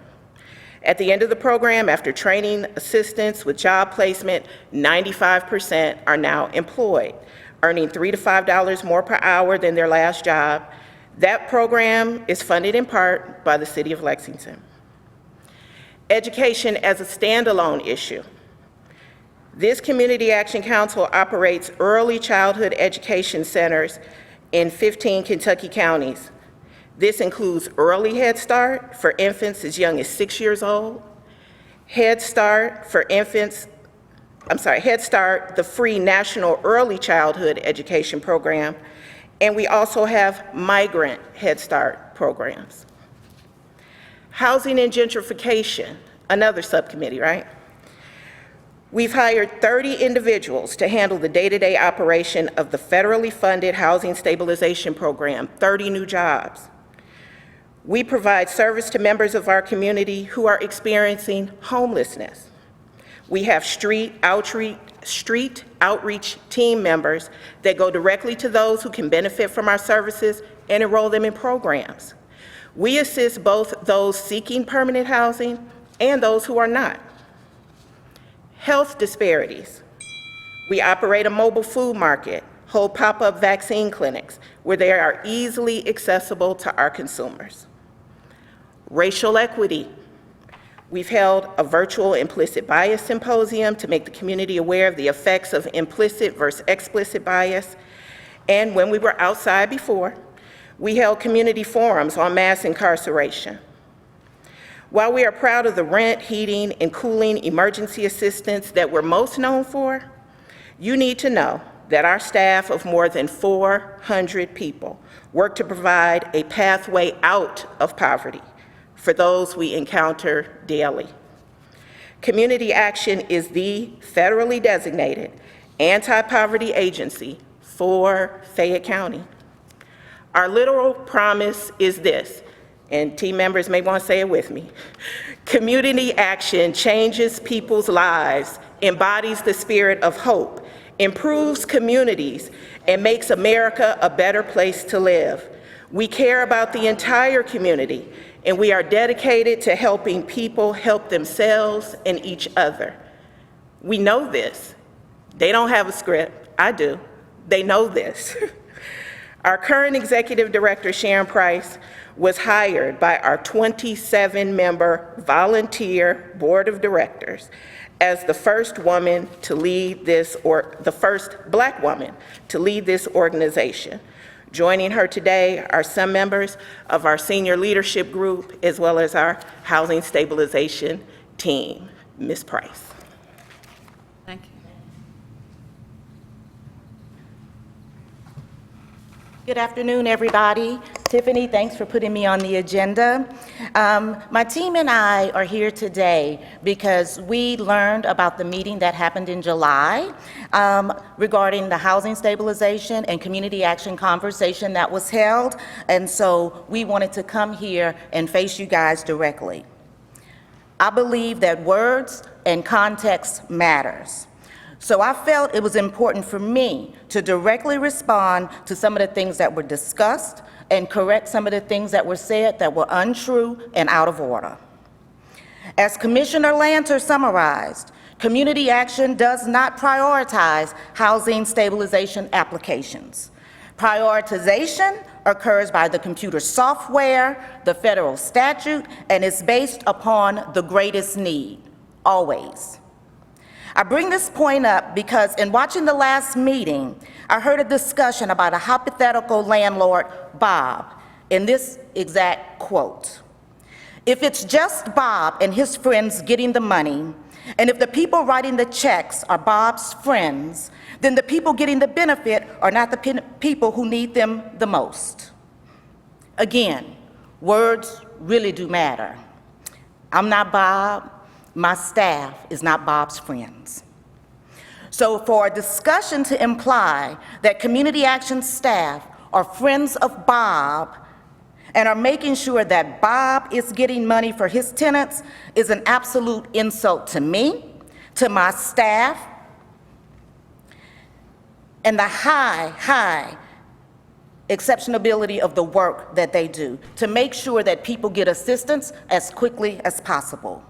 [SPEAKER 9] At the end of the program, after training assistance with job placement, 95% are now employed, earning $3 to $5 more per hour than their last job. That program is funded in part by the City of Lexington. Education as a standalone issue. This Community Action Council operates early childhood education centers in 15 Kentucky counties. This includes Early Head Start for infants as young as 6 years old, Head Start for infants, Head Start, the free national early childhood education program, and we also have migrant Head Start programs. Housing and gentrification, another subcommittee, right? We've hired 30 individuals to handle the day-to-day operation of the federally funded housing stabilization program, 30 new jobs. We provide service to members of our community who are experiencing homelessness. We have street outreach team members that go directly to those who can benefit from our services and enroll them in programs. We assist both those seeking permanent housing and those who are not. Health disparities. We operate a mobile food market, hold pop-up vaccine clinics where they are easily accessible to our consumers. Racial equity. We've held a virtual implicit bias symposium to make the community aware of the effects of implicit versus explicit bias. And when we were outside before, we held community forums on mass incarceration. While we are proud of the rent, heating, and cooling emergency assistance that we're most known for, you need to know that our staff of more than 400 people work to provide a pathway out of poverty for those we encounter daily. Community Action is the federally designated anti-poverty agency for Fayette County. Our literal promise is this, and team members may want to say it with me. Community action changes people's lives, embodies the spirit of hope, improves communities, and makes America a better place to live. We care about the entire community, and we are dedicated to helping people help themselves and each other. We know this. They don't have a script. I do. They know this. Our current executive director, Sharon Price, was hired by our 27-member volunteer board of directors as the first woman to lead this, or the first Black woman to lead this organization. Joining her today are some members of our senior leadership group, as well as our housing stabilization team. Ms. Price.
[SPEAKER 2] Thank you.
[SPEAKER 10] Good afternoon, everybody. Tiffany, thanks for putting me on the agenda. My team and I are here today because we learned about the meeting that happened in July regarding the housing stabilization and community action conversation that was held, and so we wanted to come here and face you guys directly. I believe that words and context matters. So I felt it was important for me to directly respond to some of the things that were discussed and correct some of the things that were said that were untrue and out of order. As Commissioner Lanter summarized, community action does not prioritize housing stabilization applications. Prioritization occurs by the computer software, the federal statute, and is based upon the greatest need, always. I bring this point up because in watching the last meeting, I heard a discussion about a hypothetical landlord, Bob, in this exact quote. If it's just Bob and his friends getting the money, and if the people writing the checks are Bob's friends, then the people getting the benefit are not the people who need them the most. Again, words really do matter. I'm not Bob. My staff is not Bob's friends. So for a discussion to imply that community action staff are friends of Bob and are making sure that Bob is getting money for his tenants is an absolute insult to me, to my staff, and the high exceptionability of the work that they do to make sure that people get assistance as quickly as possible.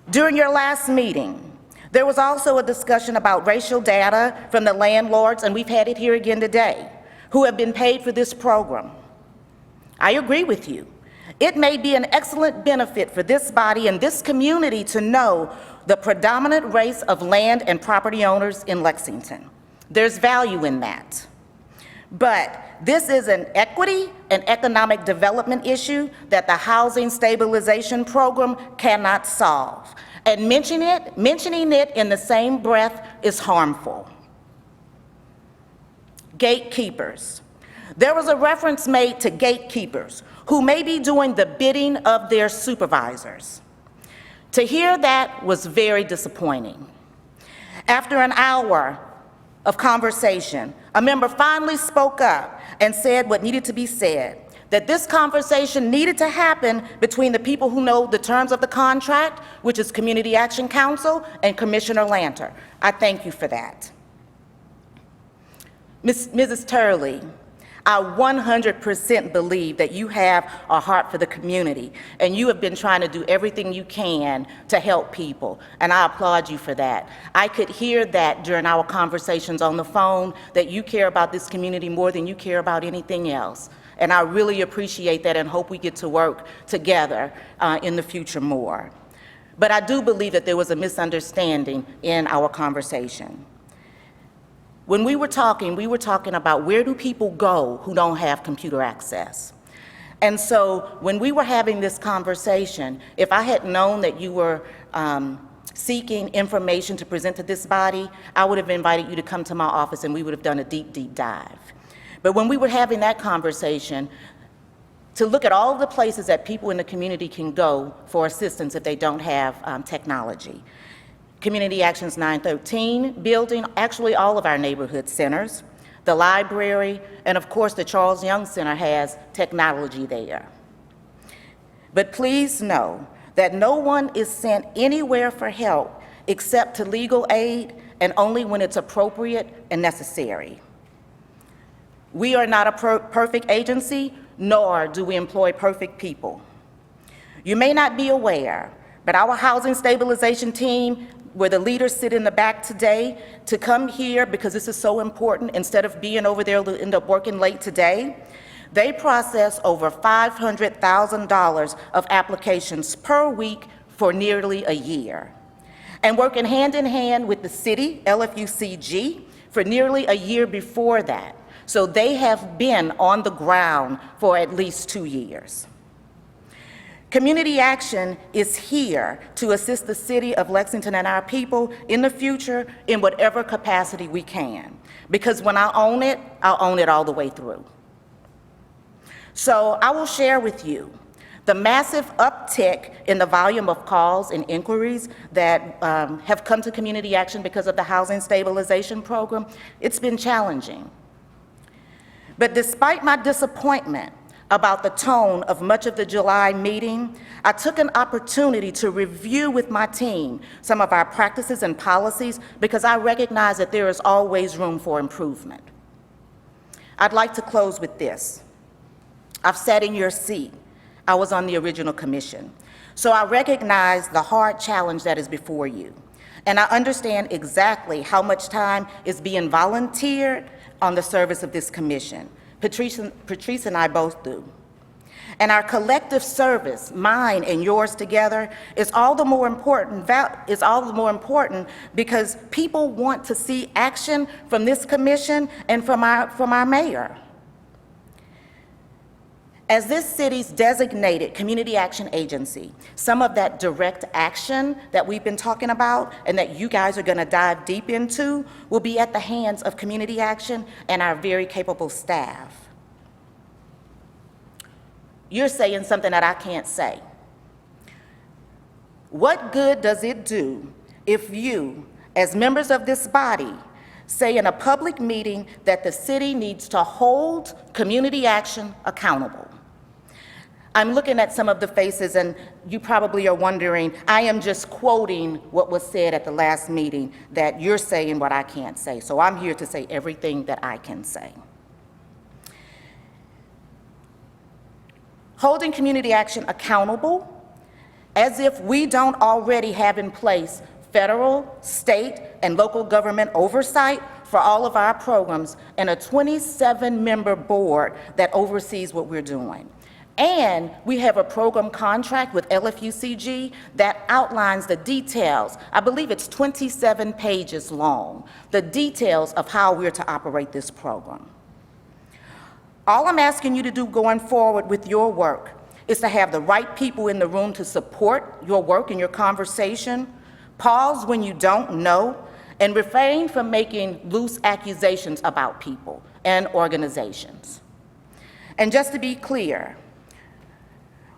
[SPEAKER 10] During your last meeting, there was also a discussion about racial data from the landlords, and we've had it here again today, who have been paid for this program. I agree with you. It may be an excellent benefit for this body and this community to know the predominant race of land and property owners in Lexington. There's value in that. But this is an equity and economic development issue that the Housing Stabilization Program cannot solve. And mentioning it in the same breath is harmful. Gatekeepers. There was a reference made to gatekeepers who may be doing the bidding of their supervisors. To hear that was very disappointing. After an hour of conversation, a member finally spoke up and said what needed to be said. that this conversation needed to happen between the people who know the terms of the contract, which is Community Action Council and Commissioner Lanter. I thank you for that. Mrs. Turley, I 100% believe that you have a heart for the community, and you have been trying to do everything you can to help people, and I applaud you for that. I could hear that during our conversations on the phone, that you care about this community more than you care about anything else, and I really appreciate that and hope we get to work together in the future more. But I do believe that there was a misunderstanding in our conversation. When we were talking about where do people go who don't have computer access. And so when we were having this conversation, if I had known that you were seeking information to present to this body, I would have invited you to come to my office and we would have done a deep, deep dive. But when we were having that conversation, to look at all the places that people in the community can go for assistance if they don't have technology. Community Actions 913 building, actually all of our neighborhood centers, the library, and of course the Charles Young Center has technology there. But please know that no one is sent anywhere for help except to legal aid and only when it's appropriate and necessary. We are not a perfect agency, nor do we employ perfect people. You may not be aware, but our housing stabilization team, where the leaders sit in the back today, to come here because this is so important, instead of being over there, they'll end up working late today. They process over $500,000 of applications per week for nearly a year. And working hand in hand with the city, LFUCG, for nearly a year before that. So they have been on the ground for at least 2 years. Community Action is here to assist the city of Lexington and our people in the future in whatever capacity we can. Because when I own it, I'll own it all the way through. So I will share with you the massive uptick in the volume of calls and inquiries that have come to Community Action because of the Housing Stabilization Program. It's been challenging. But despite my disappointment about the tone of much of the July meeting, I took an opportunity to review with my team some of our practices and policies because I recognize that there is always room for improvement. I'd like to close with this. I've sat in your seat. I was on the original commission. So I recognize the hard challenge that is before you. And I understand exactly how much time is being volunteered on the service of this commission. Patrice and I both do. And our collective service, mine and yours together, is all the more important because people want to see action from this commission and from our mayor. As this city's designated community action agency, some of that direct action that we've been talking about and that you guys are going to dive deep into will be at the hands of community action and our very capable staff. You're saying something that I can't say. What good does it do if you, as members of this body, say in a public meeting that the city needs to hold community action accountable? I'm looking at some of the faces, and you probably are wondering, I am just quoting what was said at the last meeting, that you're saying what I can't say. So I'm here to say everything that I can say. Holding community action accountable, as if we don't already have in place federal, state, and local government oversight for all of our programs and a 27-member board that oversees what we're doing. And we have a program contract with LFUCG that outlines the details. I believe it's 27 pages long, the details of how we're to operate this program. All I'm asking you to do going forward with your work is to have the right people in the room to support your work and your conversation, pause when you don't know, and refrain from making loose accusations about people and organizations. And just to be clear,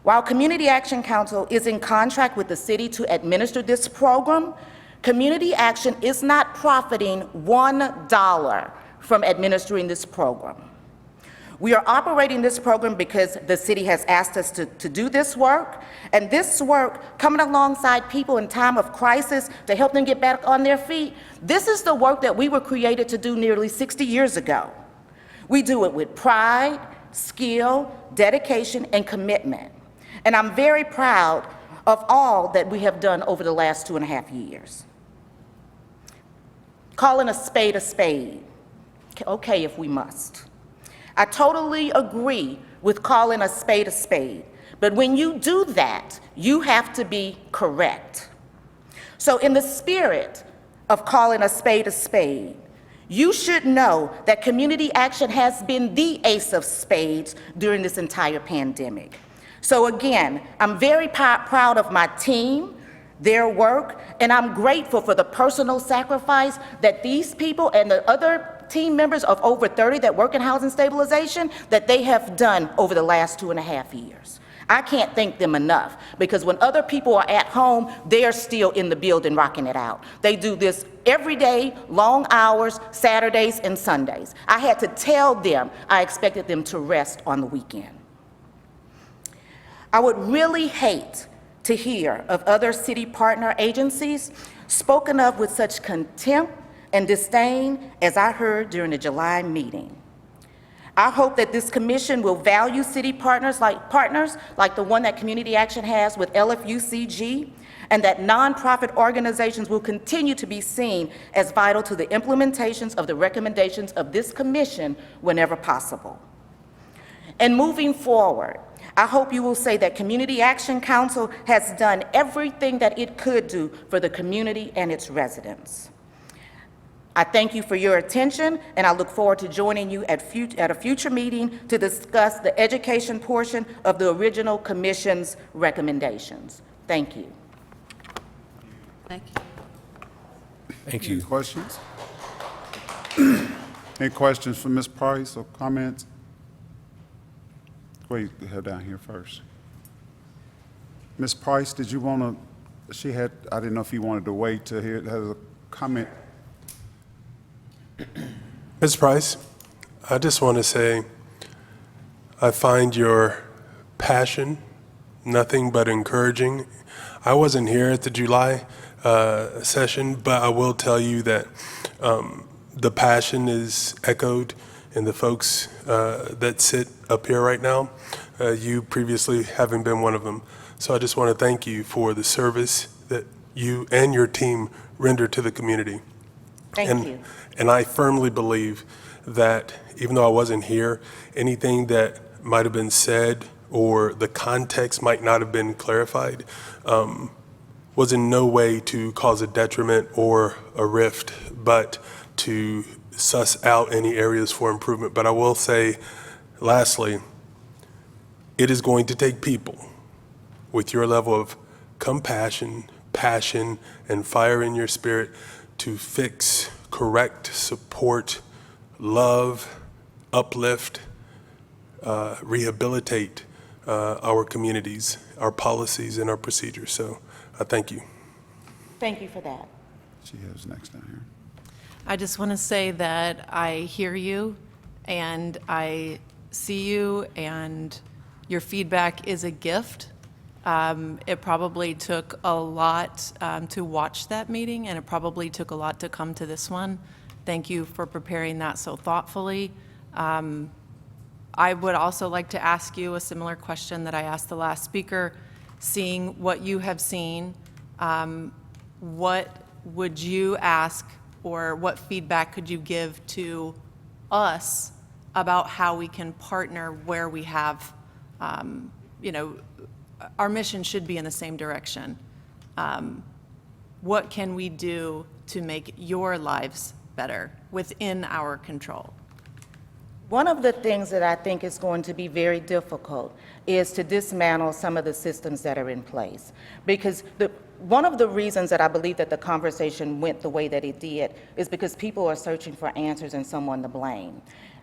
[SPEAKER 10] while Community Action Council is in contract with the city to administer this program, Community Action is not profiting $1 from administering this program. We are operating this program because the city has asked us to do this work, and this work, coming alongside people in time of crisis to help them get back on their feet, this is the work that we were created to do nearly 60 years ago. We do it with pride, skill, dedication, and commitment. And I'm very proud of all that we have done over the last 2.5 years. Calling a spade, okay if we must. I totally agree with calling a spade, but when you do that, you have to be correct. So in the spirit of calling a spade, you should know that community action has been the ace of spades during this entire pandemic. So again, I'm very proud of my team, their work, and I'm grateful for the personal sacrifice that these people and the other team members of over 30 that work in housing stabilization, that they have done over the last 2.5 years. I can't thank them enough, because when other people are at home, they are still in the building rocking it out. They do this every day, long hours, Saturdays and Sundays. I had to tell them I expected them to rest on the weekend. I would really hate to hear of other city partner agencies spoken of with such contempt and disdain as I heard during the July meeting. I hope that this commission will value city partners like the one that Community Action has with LFUCG, and that nonprofit organizations will continue to be seen as vital to the implementations of the recommendations of this commission whenever possible. And moving forward, I hope you will say that Community Action Council has done everything that it could do for the community and its residents. I thank you for your attention, and I look forward to joining you at a future meeting to discuss the education portion of the original commission's recommendations. Thank you.
[SPEAKER 2] Thank you.
[SPEAKER 4] Thank
[SPEAKER 1] Any
[SPEAKER 4] you.
[SPEAKER 1] questions? Any questions for Ms. Price or comments? Go ahead, head down here first. Ms. Price, did you want to, I didn't know if you wanted to wait to hear, has a comment.
[SPEAKER 11] Ms. Price, I just want to say I find your passion nothing but encouraging. I wasn't here at the July session, but I will tell you that the passion is echoed in the folks that sit up here right now, you previously having been one of them. So I just want to thank you for the service that you and your team render to the community.
[SPEAKER 10] Thank you.
[SPEAKER 11] And I firmly believe that even though I wasn't here, anything that might have been said or the context might not have been clarified was in no way to cause a detriment or a rift, but to suss out any areas for improvement. But I will say, lastly, it is going to take people with your level of compassion, passion, and fire in your spirit to fix, correct, support, love, uplift, rehabilitate our communities, our policies, and our procedures. So I thank you.
[SPEAKER 10] Thank you for that.
[SPEAKER 1] She has next down here.
[SPEAKER 8] I just want to say that I hear you and I see you, and your feedback is a gift. It probably took a lot to watch that meeting, and it probably took a lot to come to this one. Thank you for preparing that so thoughtfully. I would also like to ask you a similar question that I asked the last speaker. Seeing what you have seen, what would you ask, or what feedback could you give to us about how we can partner where we have, our mission should be in the same direction. What can we do to make your lives better within our control?
[SPEAKER 10] One of the things that I think is going to be very difficult is to dismantle some of the systems that are in place. Because one of the reasons that I believe that the conversation went the way that it did is because people are searching for answers and someone to blame.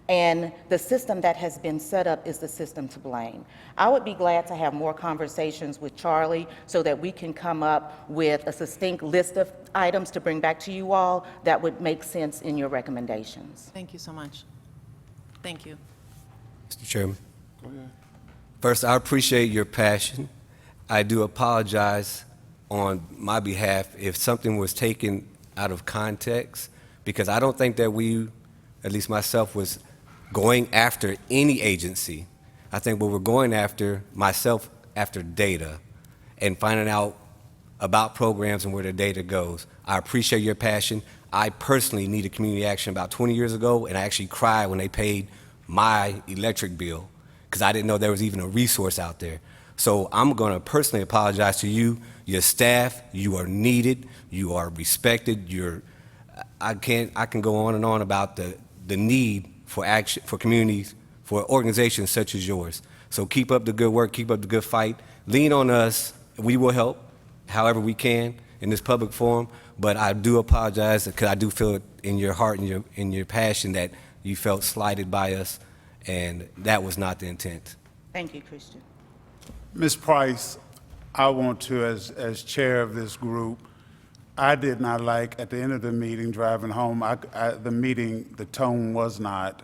[SPEAKER 10] And the system that has been set up is the system to blame. I would be glad to have more conversations with Charlie so that we can come up with a succinct list of items to bring back to you all that would make sense in your recommendations.
[SPEAKER 8] Thank you so much. Thank you.
[SPEAKER 4] Mr. Chairman. First, I appreciate your passion. I do apologize on my behalf if something was taken out of context, because I don't think that we, at least myself, was going after any agency. I think what we're going after, myself, after data and finding out about programs and where the data goes. I appreciate your passion. I personally needed community action about 20 years ago, and I actually cried when they paid my electric bill because I didn't know there was even a resource out there. So I'm going to personally apologize to you, your staff. You are needed. You are respected. I can go on and on about the need for action, for communities, for organizations such as yours. So keep up the good work. Keep up the good fight. Lean on us. We will help however we can in this public forum. But I do apologize because I do feel it in your heart and in your passion that you felt slighted by us, and that was not the intent.
[SPEAKER 10] Thank you, Christian.
[SPEAKER 1] Ms. Price, I want to, as chair of this group, I did not like, at the end of the meeting, driving home, the tone was not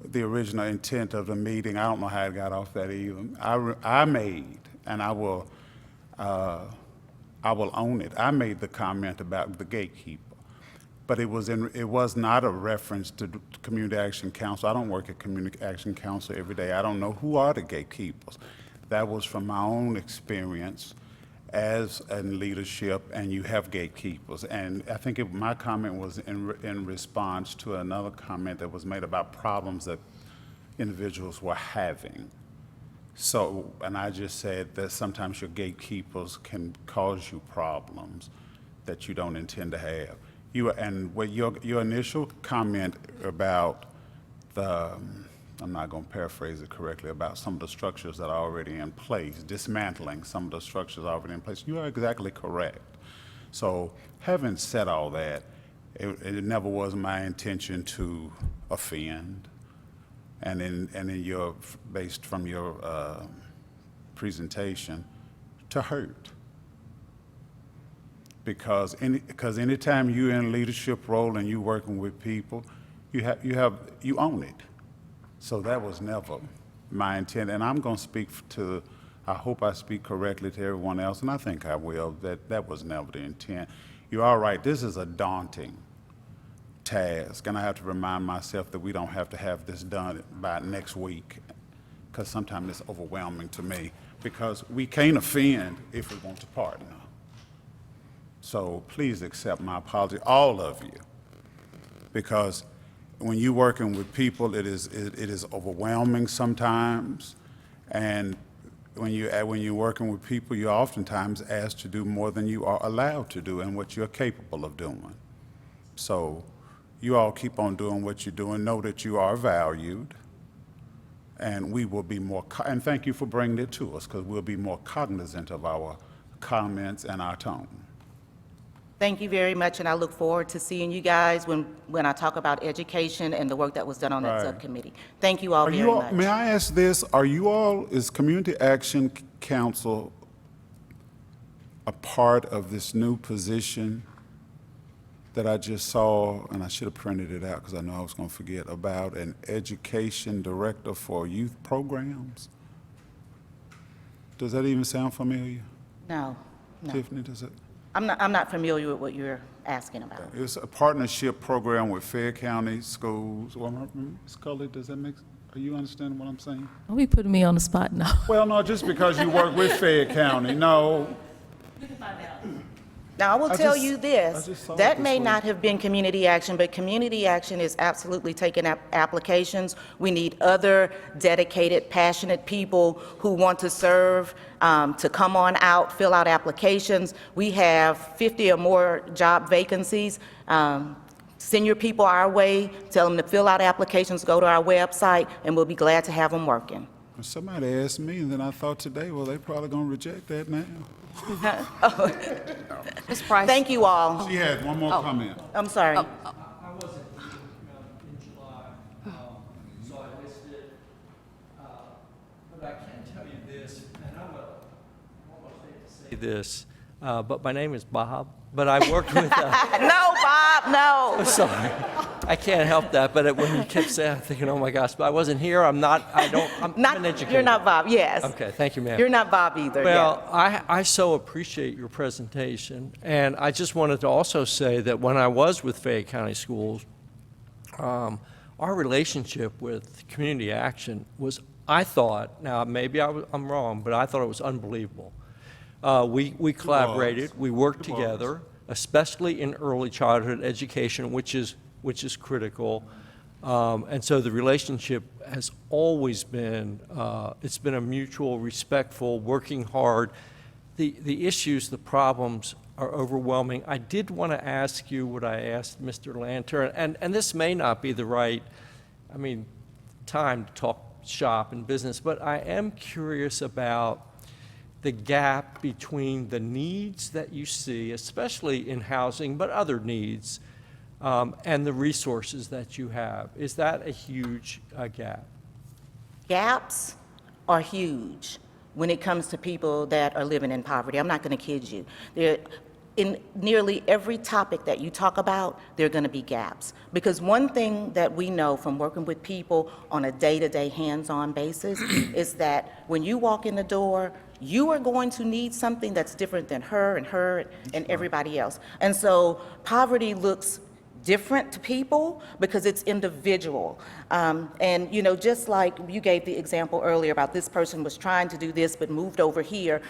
[SPEAKER 1] the original intent of the meeting. I don't know how it got off that even. I made, and I will own it, I made the comment about the gatekeeper. But it was not a reference to Community Action Council. I don't work at Community Action Council every day. I don't know who are the gatekeepers. That was from my own experience as in leadership, and you have gatekeepers. And I think my comment was in response to another comment that was made about problems that individuals were having. So, and I just said that sometimes your gatekeepers can cause you problems that you don't intend to have. Your initial comment about I'm not going to paraphrase it correctly, about some of the structures that are already in place, dismantling some of the structures already in place, you are exactly correct. So having said all that, it never was my intention to offend. And based from your presentation, to hurt. Because anytime you're in a leadership role and you're working with people, you own it. So that was never my intent. And I'm going to speak I hope I speak correctly to everyone else, and I think I will, that was never the intent. You're all right, this is a daunting task, and I have to remind myself that we don't have to have this done by next week, because sometimes it's overwhelming to me, because we can't offend if we want to partner. So please accept my apology, all of you, because when you're working with people, it is overwhelming sometimes, and when you're working with people, you're oftentimes asked to do more than you are allowed to do and what you're capable of doing. So you all keep on doing what you're doing. Know that you are valued, and we will be more, and thank you for bringing it to us, because we'll be more cognizant of our comments and our tone.
[SPEAKER 10] Thank you very much, and I look forward to seeing you guys when I talk about education and the work that was done on that subcommittee. Thank you all very much.
[SPEAKER 1] May I ask this, is Community Action Council a part of this new position that I just saw, and I should have printed it out because I know I was going to forget, about an education director for youth programs? Does that even sound familiar?
[SPEAKER 10] No.
[SPEAKER 1] Tiffany, does it?
[SPEAKER 10] I'm not familiar with what you're asking about.
[SPEAKER 1] It's a partnership program with Fayette County schools. Well, Ms. Cully, does that are you understanding what I'm saying?
[SPEAKER 6] Don't be putting me on the spot now.
[SPEAKER 1] Well, no, just because you work with Fayette County, no.
[SPEAKER 6] We can find out.
[SPEAKER 10] Now, I will tell you
[SPEAKER 1] I
[SPEAKER 10] this,
[SPEAKER 1] just saw it
[SPEAKER 10] that
[SPEAKER 1] this
[SPEAKER 10] may
[SPEAKER 1] week.
[SPEAKER 10] not have been community action, but community action is absolutely taking up applications. We need other dedicated, passionate people who want to serve, to come on out, fill out applications. We have 50 or more job vacancies. Send your people our way, tell them to fill out applications, go to our website, and we'll be glad to have them working.
[SPEAKER 1] Somebody asked me, and then I thought today, well, they're probably going to reject that now.
[SPEAKER 2] Ms. Price?
[SPEAKER 10] Thank you all.
[SPEAKER 1] She had one more comment.
[SPEAKER 10] I'm sorry.
[SPEAKER 5] I wasn't here in July, so I missed it. But I can tell you this, and I'm almost hate to say this, but my name is Bob, but I worked with...
[SPEAKER 10] No, Bob, no.
[SPEAKER 5] Sorry. I can't help that, but when you kept saying, I'm thinking, oh my gosh, but I wasn't here, I'm an educator.
[SPEAKER 10] You're not Bob, yes.
[SPEAKER 5] Okay, thank you, ma'am.
[SPEAKER 10] You're not Bob either,
[SPEAKER 5] Well,
[SPEAKER 10] yeah.
[SPEAKER 5] I so appreciate your presentation, and I just wanted to also say that when I was with Fayette County Schools, our relationship with Community Action was, I thought, now maybe I'm wrong, but I thought it was unbelievable. We collaborated, we worked together, especially in early childhood education, which is critical. And so the relationship has always been, it's been a mutual, respectful, working hard. The issues, the problems are overwhelming. I did want to ask you what I asked Mr. Lantern, and this may not be the right, time to talk shop and business, but I am curious about the gap between the needs that you see, especially in housing, but other needs, and the resources that you have. Is that a huge gap?
[SPEAKER 10] Gaps are huge when it comes to people that are living in poverty. I'm not going to kid you. In nearly every topic that you talk about, there are going to be gaps. Because one thing that we know from working with people on a day-to-day hands-on basis is that when you walk in the door, you are going to need something that's different than her and everybody else. And so poverty looks different to people because it's individual. And just like you gave the example earlier about this person was trying to do this but moved over here,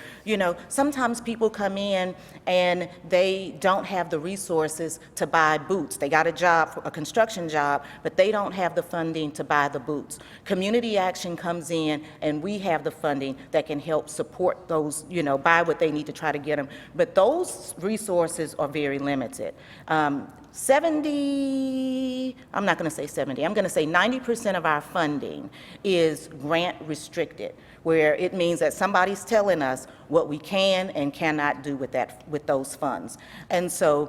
[SPEAKER 10] sometimes people come in and they don't have the resources to buy boots. They got a job, a construction job, but they don't have the funding to buy the boots. Community Action comes in and we have the funding that can help support those, buy what they need to try to get them. But those resources are very limited. 70, I'm not going to say 70, I'm going to say 90% of our funding is grant restricted, where it means that somebody's telling us what we can and cannot do with those funds. And so,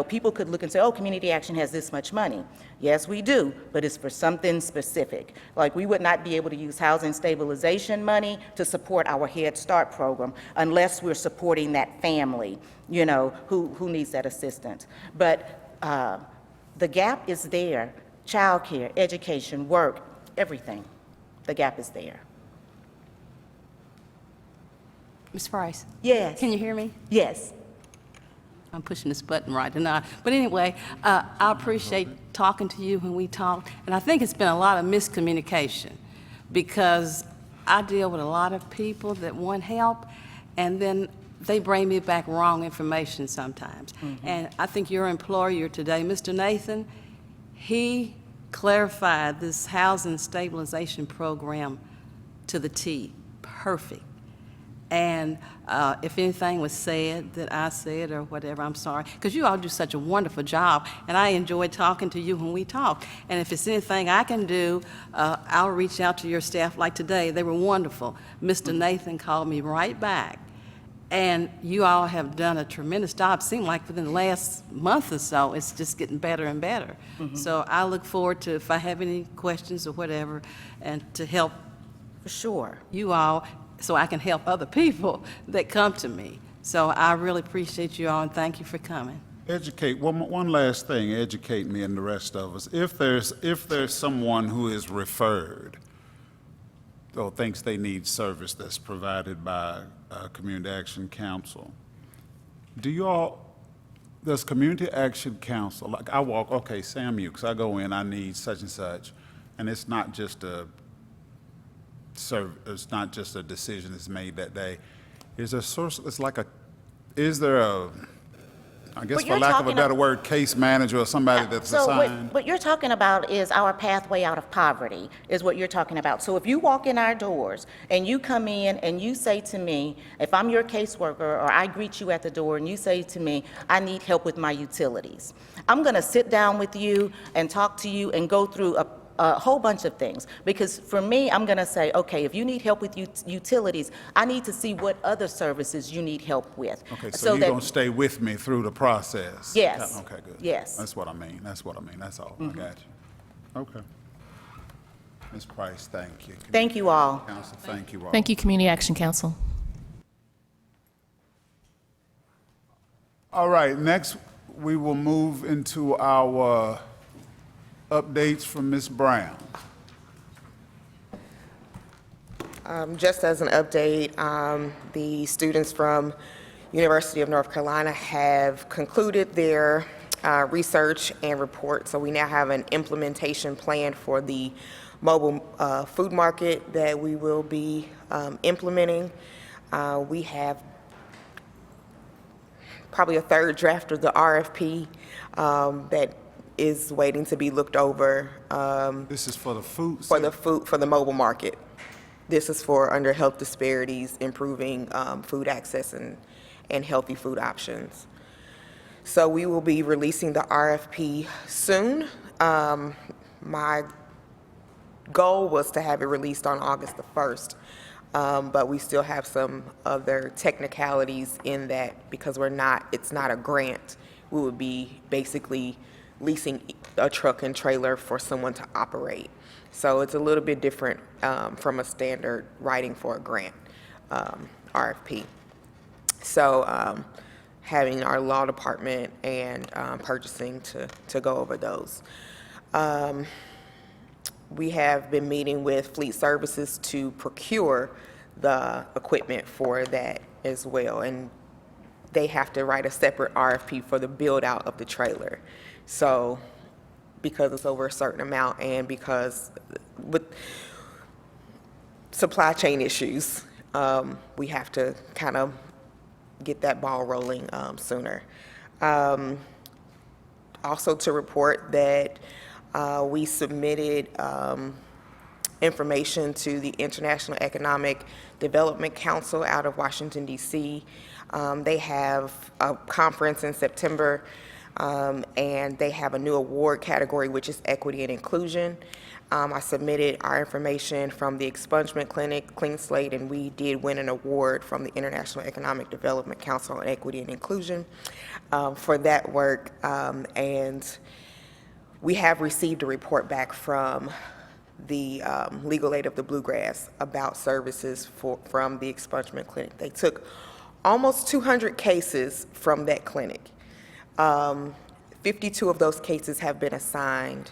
[SPEAKER 10] people could look and say, oh, Community Action has this much money. Yes, we do, but it's for something specific. Like we would not be able to use housing stabilization money to support our Head Start program unless we're supporting that family, who needs that assistance. But the gap is there. Childcare, education, work, everything. The gap is there.
[SPEAKER 2] Ms. Price?
[SPEAKER 10] Yes.
[SPEAKER 2] Can you hear me?
[SPEAKER 10] Yes.
[SPEAKER 2] I'm pushing this button right now. But anyway, I appreciate talking to you when we talk, and I think it's been a lot of miscommunication because I deal with a lot of people that want help, and then they bring me back wrong information sometimes. And I think your employer today, Mr. Nathan, he clarified this housing stabilization program to the T, perfect. And if anything was said that I said or whatever, I'm sorry, because you all do such a wonderful job, and I enjoy talking to you when we talk. And if it's anything I can do, I'll reach out to your staff like today. They were wonderful. Mr. Nathan called me right back. And you all have done a tremendous job. It seemed like within the last month or so, it's just getting better and better. So I look forward to, if I have any questions or whatever, and to help
[SPEAKER 10] For sure.
[SPEAKER 2] you all so I can help other people that come to me. So I really appreciate you all, and thank you for coming.
[SPEAKER 1] Educate, one last thing, educate me and the rest of us. If there's someone who is referred or thinks they need service that's provided by Community Action Council, does Community Action Council, like I walk, okay, Sam Hughes, I go in, I need such and such, and it's not just a decision that's made that day. Is there a, I guess
[SPEAKER 10] But
[SPEAKER 1] for
[SPEAKER 10] you're
[SPEAKER 1] lack of a
[SPEAKER 10] talking
[SPEAKER 1] better
[SPEAKER 10] of-
[SPEAKER 1] word, case manager or somebody that's
[SPEAKER 10] So
[SPEAKER 1] assigned?
[SPEAKER 10] what you're talking about is our pathway out of poverty, is what you're talking about. So if you walk in our doors and you come in and you say to me, if I'm your caseworker or I greet you at the door and you say to me, I need help with my utilities, I'm going to sit down with you and talk to you and go through a whole bunch of things. Because for me, I'm going to say, okay, if you need help with utilities, I need to see what other services you need help with.
[SPEAKER 1] Okay, so you're going to stay with me through the process?
[SPEAKER 10] Yes.
[SPEAKER 1] Okay, good.
[SPEAKER 10] Yes.
[SPEAKER 1] That's what I mean, that's all. I got you. Okay. Ms. Price, thank you.
[SPEAKER 10] Thank you all.
[SPEAKER 1] Council, thank you all.
[SPEAKER 6] Thank you, Community Action Council.
[SPEAKER 1] All right, next we will move into our Updates from Ms. Brown.
[SPEAKER 12] Just as an update, the students from University of North Carolina have concluded their research and report, so we now have an implementation plan for the mobile food market that we will be implementing. We have probably a third draft of the RFP that is waiting to be looked over.
[SPEAKER 1] This is for the food.
[SPEAKER 12] For the mobile market. This is for under health disparities, improving food access and healthy food options. So we will be releasing the RFP soon. My goal was to have it released on August the 1st, but we still have some other technicalities in that because it's not a grant. We would be basically leasing a truck and trailer for someone to operate. So it's a little bit different from a standard writing for a grant RFP. So having our law department and purchasing to go over those. We have been meeting with Fleet Services to procure the equipment for that as well. And they have to write a separate RFP for the build out of the trailer. So because it's over a certain amount and because with supply chain issues, we have to kind of get that ball rolling sooner. Also to report that we submitted information to the International Economic Development Council out of Washington, D.C. They have a conference in September, and they have a new award category, which is equity and inclusion. I submitted our information from the expungement clinic, Clean Slate, and we did win an award from the International Economic Development Council on Equity and Inclusion for that work. And we have received a report back from the Legal Aid of the Bluegrass about services from the expungement clinic. They took almost 200 cases from that clinic. 52 of those cases have been assigned.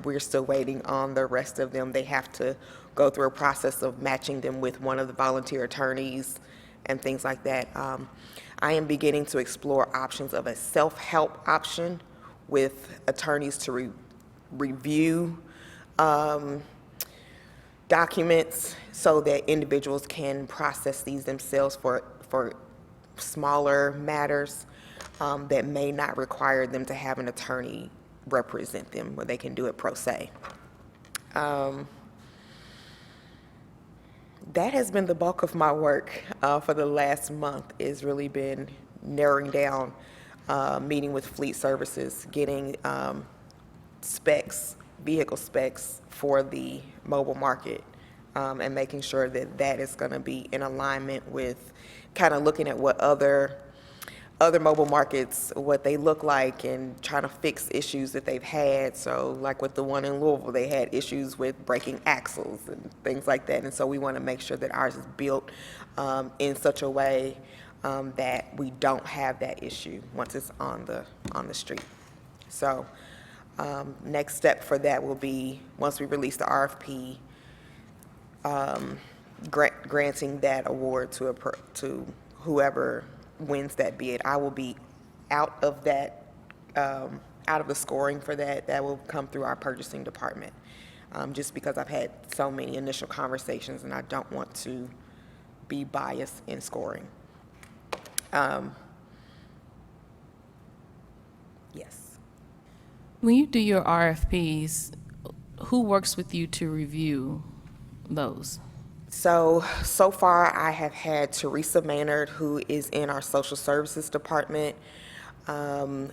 [SPEAKER 12] We're still waiting on the rest of them. They have to go through a process of matching them with one of the volunteer attorneys and things like that. I am beginning to explore options of a self-help option with attorneys to review documents so that individuals can process these themselves for smaller matters that may not require them to have an attorney represent them, where they can do it pro se. That has been the bulk of my work for the last month. Is really been narrowing down, meeting with Fleet Services, getting vehicle specs for the mobile market, and making sure that that is going to be in alignment with kind of looking at what other mobile markets, what they look like, and trying to fix issues that they've had. So like with the one in Louisville, they had issues with breaking axles and things like that. And so we want to make sure that ours is built in such a way that we don't have that issue once it's on the street. So next step for that will be, once we release the RFP, granting that award to whoever wins that bid. I will be out of that, out of the scoring for that. That will come through our purchasing department, just because I've had so many initial conversations and I don't want to be biased in scoring. Yes.
[SPEAKER 6] When you do your RFPs, who works with you to review those?
[SPEAKER 12] So far I have had Teresa Maynard, who is in our social services department.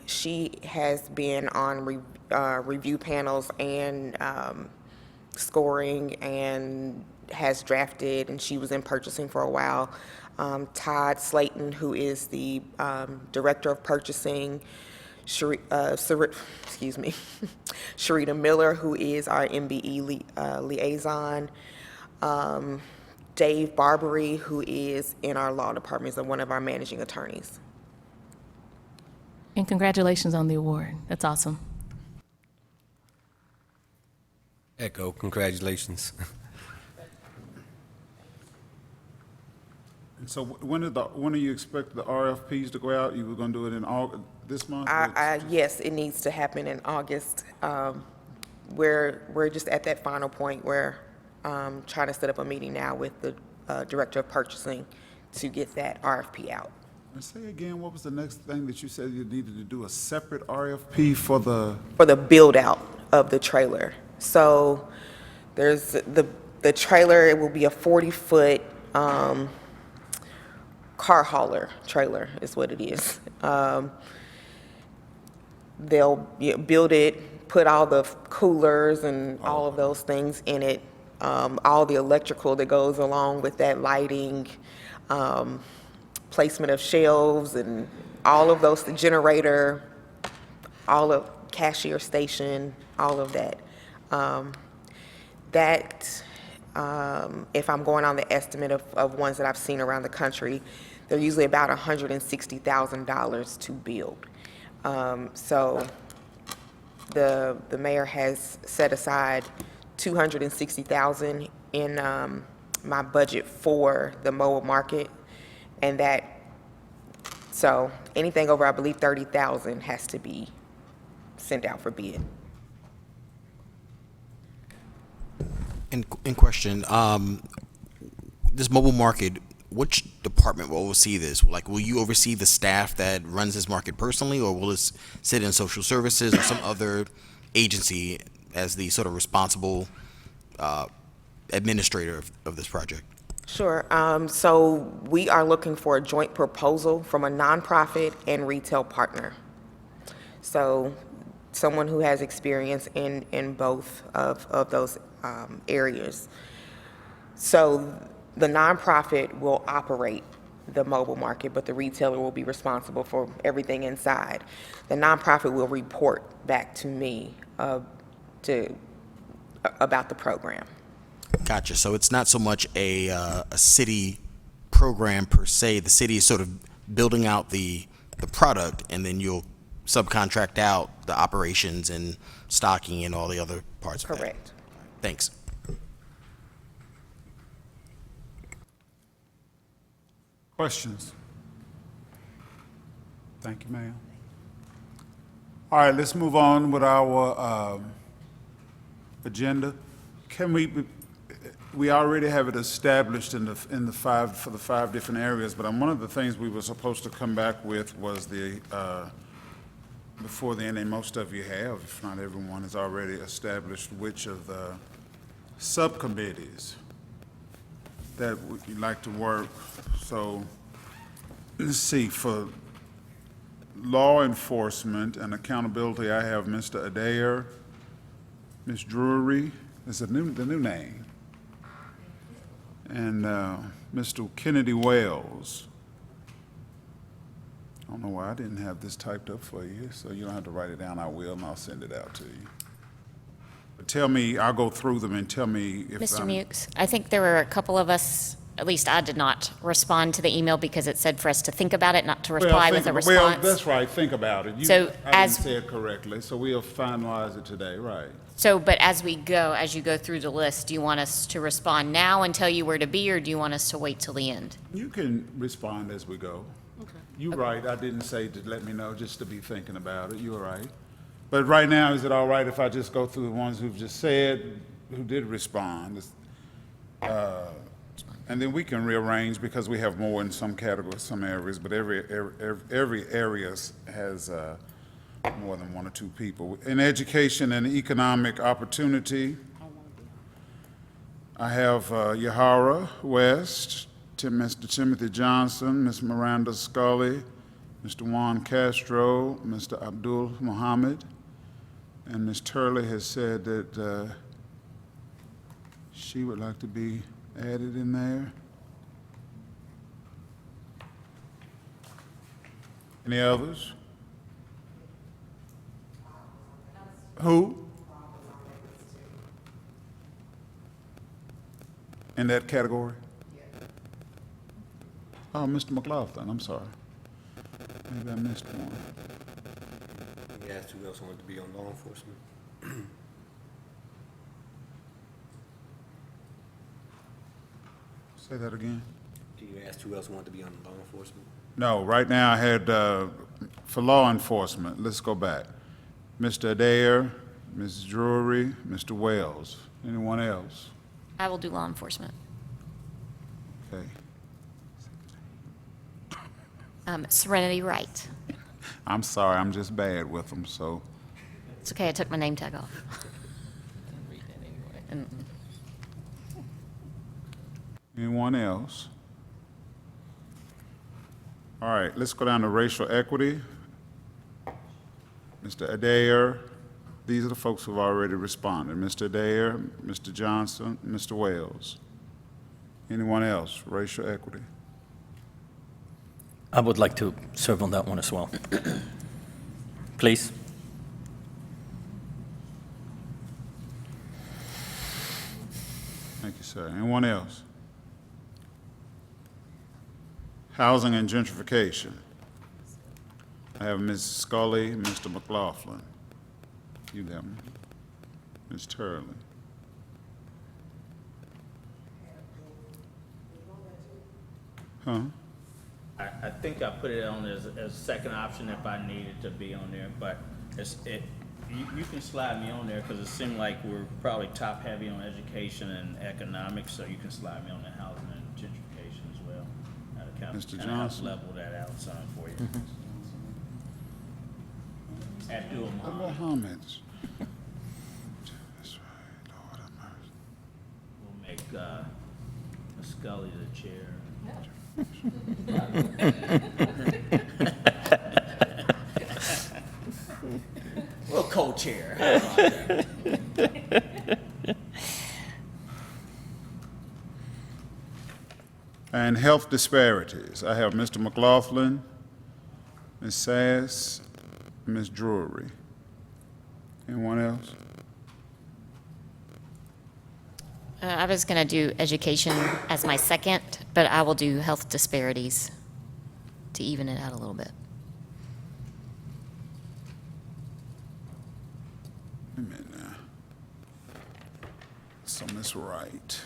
[SPEAKER 12] She has been on review panels and scoring, and has drafted, and she was in purchasing for a while. Todd Slayton, who is the director of purchasing. Sharita Miller, who is our MBE liaison. Dave Barbary, who is in our law department, is one of our managing attorneys.
[SPEAKER 6] And congratulations on the award. That's awesome.
[SPEAKER 4] Echo, congratulations.
[SPEAKER 1] And so when do you expect the RFPs to go out? You were going to do it in August, this month?
[SPEAKER 12] Yes, it needs to happen in August. We're just at that final point where trying to set up a meeting now with the Director of Purchasing to get that RFP out.
[SPEAKER 1] And say again, what was the next thing that you said you needed to do, a separate RFP for the?
[SPEAKER 12] For the build-out of the trailer. So there's the trailer, it will be a 40-foot car hauler trailer is what it is. They'll build it, put all the coolers and all of those things in it, all the electrical that goes along with that, lighting, placement of shelves and all of those, the generator, all of cashier station, all of that. If I'm going on the estimate of ones that I've seen around the country, they're usually about $160,000 to build. So the mayor has set aside $260,000 in my budget for the mobile market, and so anything over, I believe, $30,000 has to be sent out for bid.
[SPEAKER 13] In question, this mobile market, which department will oversee this? Like, will you oversee the staff that runs this market personally, or will it sit in social services or some other agency as the sort of responsible administrator of this project?
[SPEAKER 12] Sure. So we are looking for a joint proposal from a nonprofit and retail partner. So someone who has experience in both of those areas. So the nonprofit will operate the mobile market, but the retailer will be responsible for everything inside. The nonprofit will report back to me about the program.
[SPEAKER 13] Gotcha. So it's not so much a city program per se. The city is sort of building out the product, and then you'll subcontract out the operations and stocking and all the other parts of that.
[SPEAKER 12] Correct.
[SPEAKER 13] Thanks.
[SPEAKER 1] Questions? Thank you, ma'am. All right, let's move on with our agenda. Can we already have it established in the for the 5 different areas, but one of the things we were supposed to come back with was before the end, and most of you have, if not everyone has already established which of the subcommittees that you'd like to work. So let's see, for law enforcement and accountability, I have Mr. Adair, Ms. Drury, is the new name, and Mr. Kennedy Wells. I don't know why I didn't have this typed up for you, so you don't have to write it down. I will, and I'll send it out to you. But tell me, I'll go through them and tell me if
[SPEAKER 14] Mr. Mukes, I think there were a couple of us, at least I did not respond to the email because it said for us to think about it, not to reply with a response.
[SPEAKER 1] Well, that's right, think about it.
[SPEAKER 14] So
[SPEAKER 1] I didn't say it correctly, so we'll finalize it today, right?
[SPEAKER 14] So, but as you go through the list, do you want us to respond now and tell you where to be, or do you want us to wait till the end?
[SPEAKER 1] You can respond as we go. Okay. You're right, I didn't say to let me know, just to be thinking about it, you're right. But right now, is it all right if I just go through the ones who've just said, who did respond? And then we can rearrange because we have more in some categories, some areas, but every area has more than 1 or 2 people. In education and economic opportunity, I have Yahara West, Mr. Timothy Johnson, Ms. Miranda Scully, Mr. Juan Castro, Mr. Abdul Muhammad, and Ms. Turley has said that she would like to be added in there. Any others? Who? In that category? Oh, Mr. McLaughlin, I'm sorry. Maybe I missed one.
[SPEAKER 4] We asked who else wanted to be on law enforcement.
[SPEAKER 1] Say that again?
[SPEAKER 4] Do you ask who else wanted to be on law enforcement?
[SPEAKER 1] No, right now I had, for law enforcement, let's go back. Mr. Adair, Ms. Drury, Mr. Wells. Anyone else?
[SPEAKER 14] I will do law enforcement.
[SPEAKER 1] Okay.
[SPEAKER 14] Serenity Wright.
[SPEAKER 1] I'm sorry, I'm just bad with them, so.
[SPEAKER 14] It's okay, I took my name tag off. Mm-mm.
[SPEAKER 1] Anyone else? All right, let's go down to racial equity. Mr. Adair, these are the folks who've already responded. Mr. Adair, Mr. Johnson, Mr. Wells. Anyone else, racial equity?
[SPEAKER 15] I would like to serve on that one as well. Please.
[SPEAKER 1] Thank you, sir. Anyone else? Housing and gentrification. I have Ms. Scully, Mr. McLaughlin. You have me. Ms. Turley. Huh?
[SPEAKER 7] I think I put it on as second option if I needed to be on there, but you can slide me on there because it seemed like we're probably top heavy on education and economics, so you can slide me on the housing and gentrification as well. That'll
[SPEAKER 1] Mr.
[SPEAKER 7] kinda help
[SPEAKER 1] Johnson.
[SPEAKER 7] level that out some for you. Abdul Muhammad.
[SPEAKER 1] Mohammeds. That's right, Lord have mercy.
[SPEAKER 7] We'll make Scully the chair. We'll co-chair. How about that?
[SPEAKER 1] And health disparities. I have Mr. McLaughlin, Ms. Sass, Ms. Drury. Anyone else?
[SPEAKER 14] I was going to do education as my second, but I will do health disparities to even it out a little bit.
[SPEAKER 1] Wait a minute now. So Ms. Wright.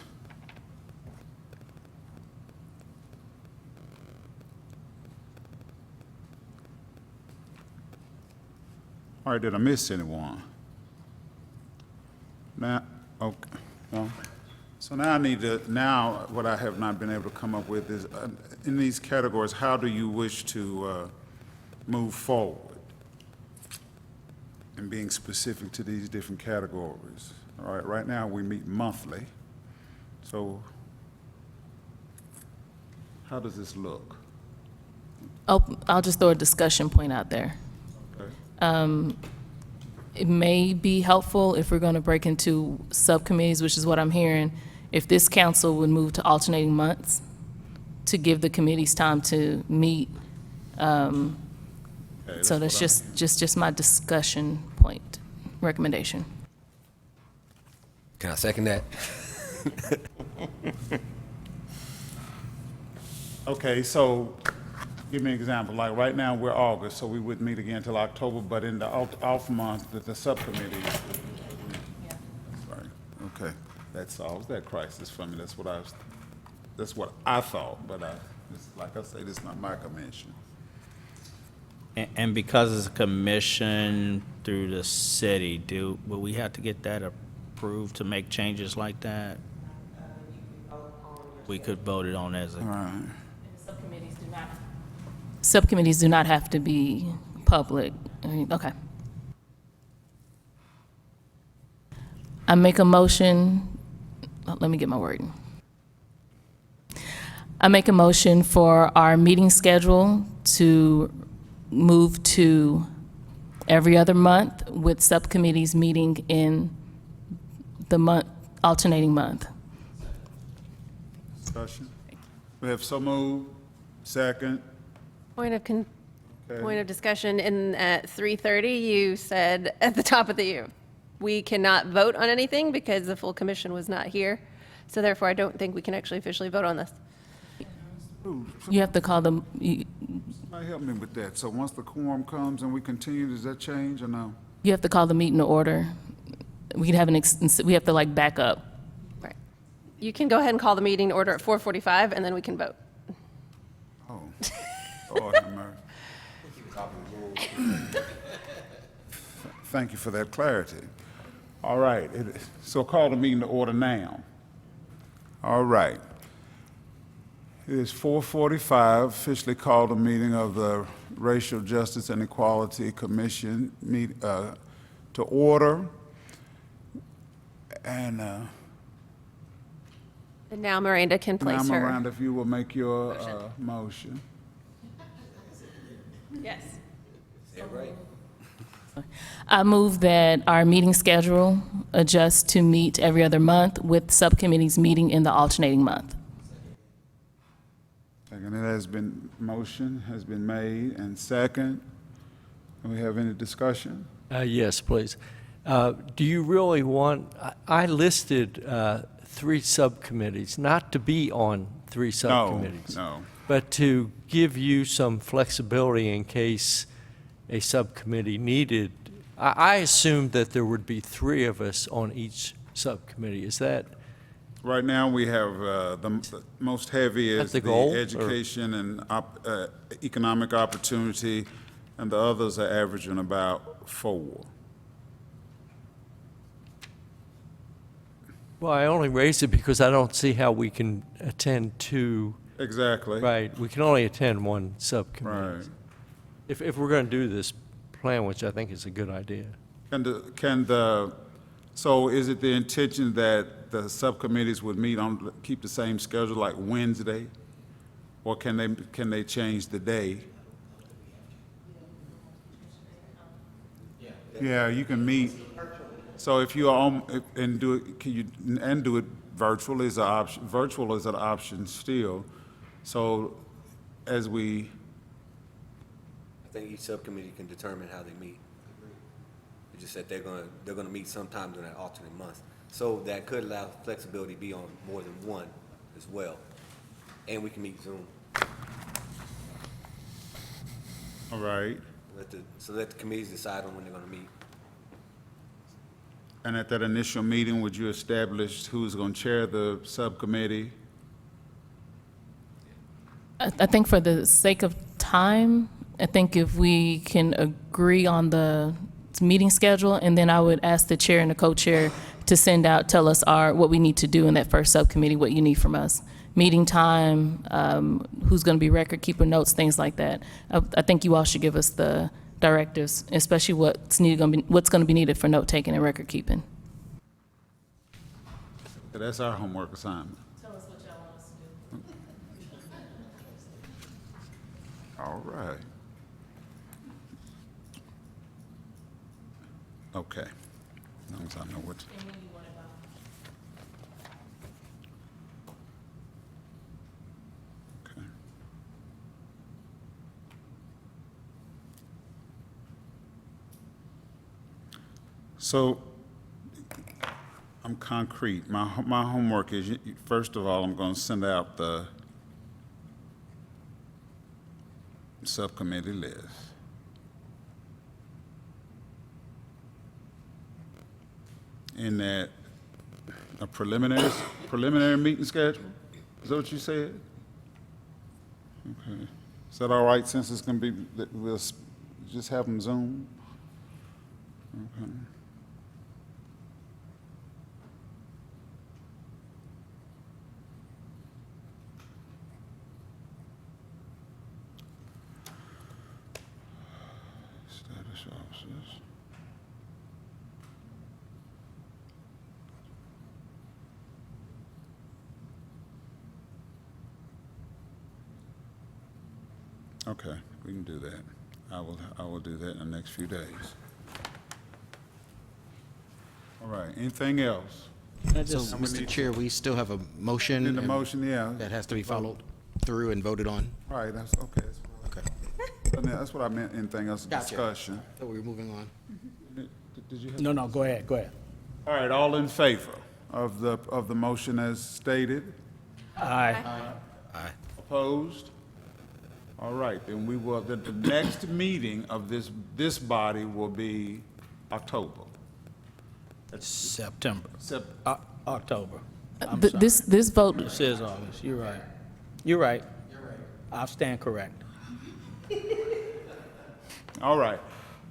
[SPEAKER 1] All right, did I miss anyone? Now, okay, no. So now I need to, now what I have not been able to come up with is, in these categories, how do you wish to move forward in being specific to these different categories? All right, right now we meet monthly, so how does this look?
[SPEAKER 6] I'll just throw a discussion point out there.
[SPEAKER 1] Okay.
[SPEAKER 6] It may be helpful if we're going to break into subcommittees, which is what I'm hearing, if this council would move to alternating months to give the committees time to meet. So that's just my discussion point, recommendation.
[SPEAKER 4] Can I second that?
[SPEAKER 1] Okay, so give me an example. Like right now, we're August, so we wouldn't meet again until October, but in the off month, the subcommittee. Sorry, okay. That solves that crisis for me. That's what I thought, but like I say, this is not my commission.
[SPEAKER 7] And because it's a commission through the city, will we have to get that approved to make changes like that? We could vote it on as a.
[SPEAKER 1] All right.
[SPEAKER 6] Subcommittees do not have to be public. Okay. I make a motion, let me get my wording. I make a motion for our meeting schedule to move to every other month with subcommittees meeting in the month, alternating month.
[SPEAKER 1] Discussion? We have so moved. Second.
[SPEAKER 16] Point of
[SPEAKER 1] Okay.
[SPEAKER 16] point of discussion, at 3:30, you said at the top of the, we cannot vote on anything because the full commission was not here. So therefore, I don't think we can actually officially vote on this.
[SPEAKER 6] You have to call them,
[SPEAKER 1] Somebody help me with that. So once the quorum comes and we continue, does that change or no?
[SPEAKER 6] you have to call the meeting to order. We could have we have to like back up.
[SPEAKER 16] Right. You can go ahead and call the meeting to order at 4:45, and then we can vote.
[SPEAKER 1] Oh, Lord have mercy. Thank you for that clarity. All right, so call the meeting to order now. All right. It is 4:45, officially called a meeting of the Racial Justice and Equality Commission to order. And
[SPEAKER 16] now Miranda can place
[SPEAKER 1] now,
[SPEAKER 16] her.
[SPEAKER 1] Miranda, if you will make your motion.
[SPEAKER 16] Yes.
[SPEAKER 6] I move that our meeting schedule adjust to meet every other month with subcommittees meeting in the alternating month.
[SPEAKER 1] Second, motion has been made and second. Do we have any discussion?
[SPEAKER 17] Yes, please. Do you really want, I listed 3 subcommittees, not to be on 3 subcommittees.
[SPEAKER 1] No.
[SPEAKER 17] But to give you some flexibility in case a subcommittee needed. I assumed that there would be 3 of us on each subcommittee. Is that?
[SPEAKER 1] Right now, we have the most heavy is
[SPEAKER 17] the goal, or-
[SPEAKER 1] education and economic opportunity, and the others are averaging about 4.
[SPEAKER 17] Well, I only raised it because I don't see how we can attend 2.
[SPEAKER 1] Exactly.
[SPEAKER 17] Right, we can only attend 1 subcommittee.
[SPEAKER 1] Right.
[SPEAKER 17] If we're going to do this plan, which I think is a good idea.
[SPEAKER 1] So is it the intention that the subcommittees would keep the same schedule like Wednesday? Or can they change the day? Yeah, you can meet. So if you are do it virtual is an option. Virtual is an option still. So as we.
[SPEAKER 4] I think each subcommittee can determine how they meet. They just said they're gonna meet sometime during that alternate month. So that could allow flexibility to be on more than 1 as well. And we can meet Zoom.
[SPEAKER 1] All right.
[SPEAKER 4] Let the committees decide on when they're gonna meet.
[SPEAKER 1] And at that initial meeting, would you establish who's going to chair the subcommittee?
[SPEAKER 6] I think for the sake of time, I think if we can agree on the meeting schedule, and then I would ask the chair and the co-chair to tell us what we need to do in that first subcommittee, what you need from us. Meeting time, who's going to be record keeper, notes, things like that. I think you all should give us the directives, especially what's going to be needed for note taking and record keeping.
[SPEAKER 1] That's our homework assignment.
[SPEAKER 6] Tell us what y'all want us to do.
[SPEAKER 1] All right. Okay. As long as I know what. Okay. So, I'm concrete. My homework is, first of all, I'm going to send out the subcommittee list. In that, a preliminary meeting schedule? Is that what you said? Okay. Is that all right, since it's going to be, we'll just have them Zoom? Okay. Status officers. Okay, we can do that. I will do that in the next few days. All right, anything else?
[SPEAKER 13] So, Mr. Chair, we still have a motion.
[SPEAKER 1] In the motion, yeah.
[SPEAKER 13] That has to be followed through and voted on.
[SPEAKER 1] All right, that's okay.
[SPEAKER 13] Okay.
[SPEAKER 1] That's what I meant, anything else,
[SPEAKER 13] Gotcha.
[SPEAKER 1] discussion.
[SPEAKER 13] So we're moving on.
[SPEAKER 1] Did you have?
[SPEAKER 7] No, go ahead.
[SPEAKER 1] All right, all in favor of the motion as stated?
[SPEAKER 7] Aye.
[SPEAKER 13] Aye.
[SPEAKER 1] Opposed? All right, then we will, the next meeting of this body will be October.
[SPEAKER 7] September.
[SPEAKER 1] Sep-
[SPEAKER 7] October. I'm sorry.
[SPEAKER 6] This vote,
[SPEAKER 7] This is August. You're right. You're right. I'll stand correct.
[SPEAKER 1] All right,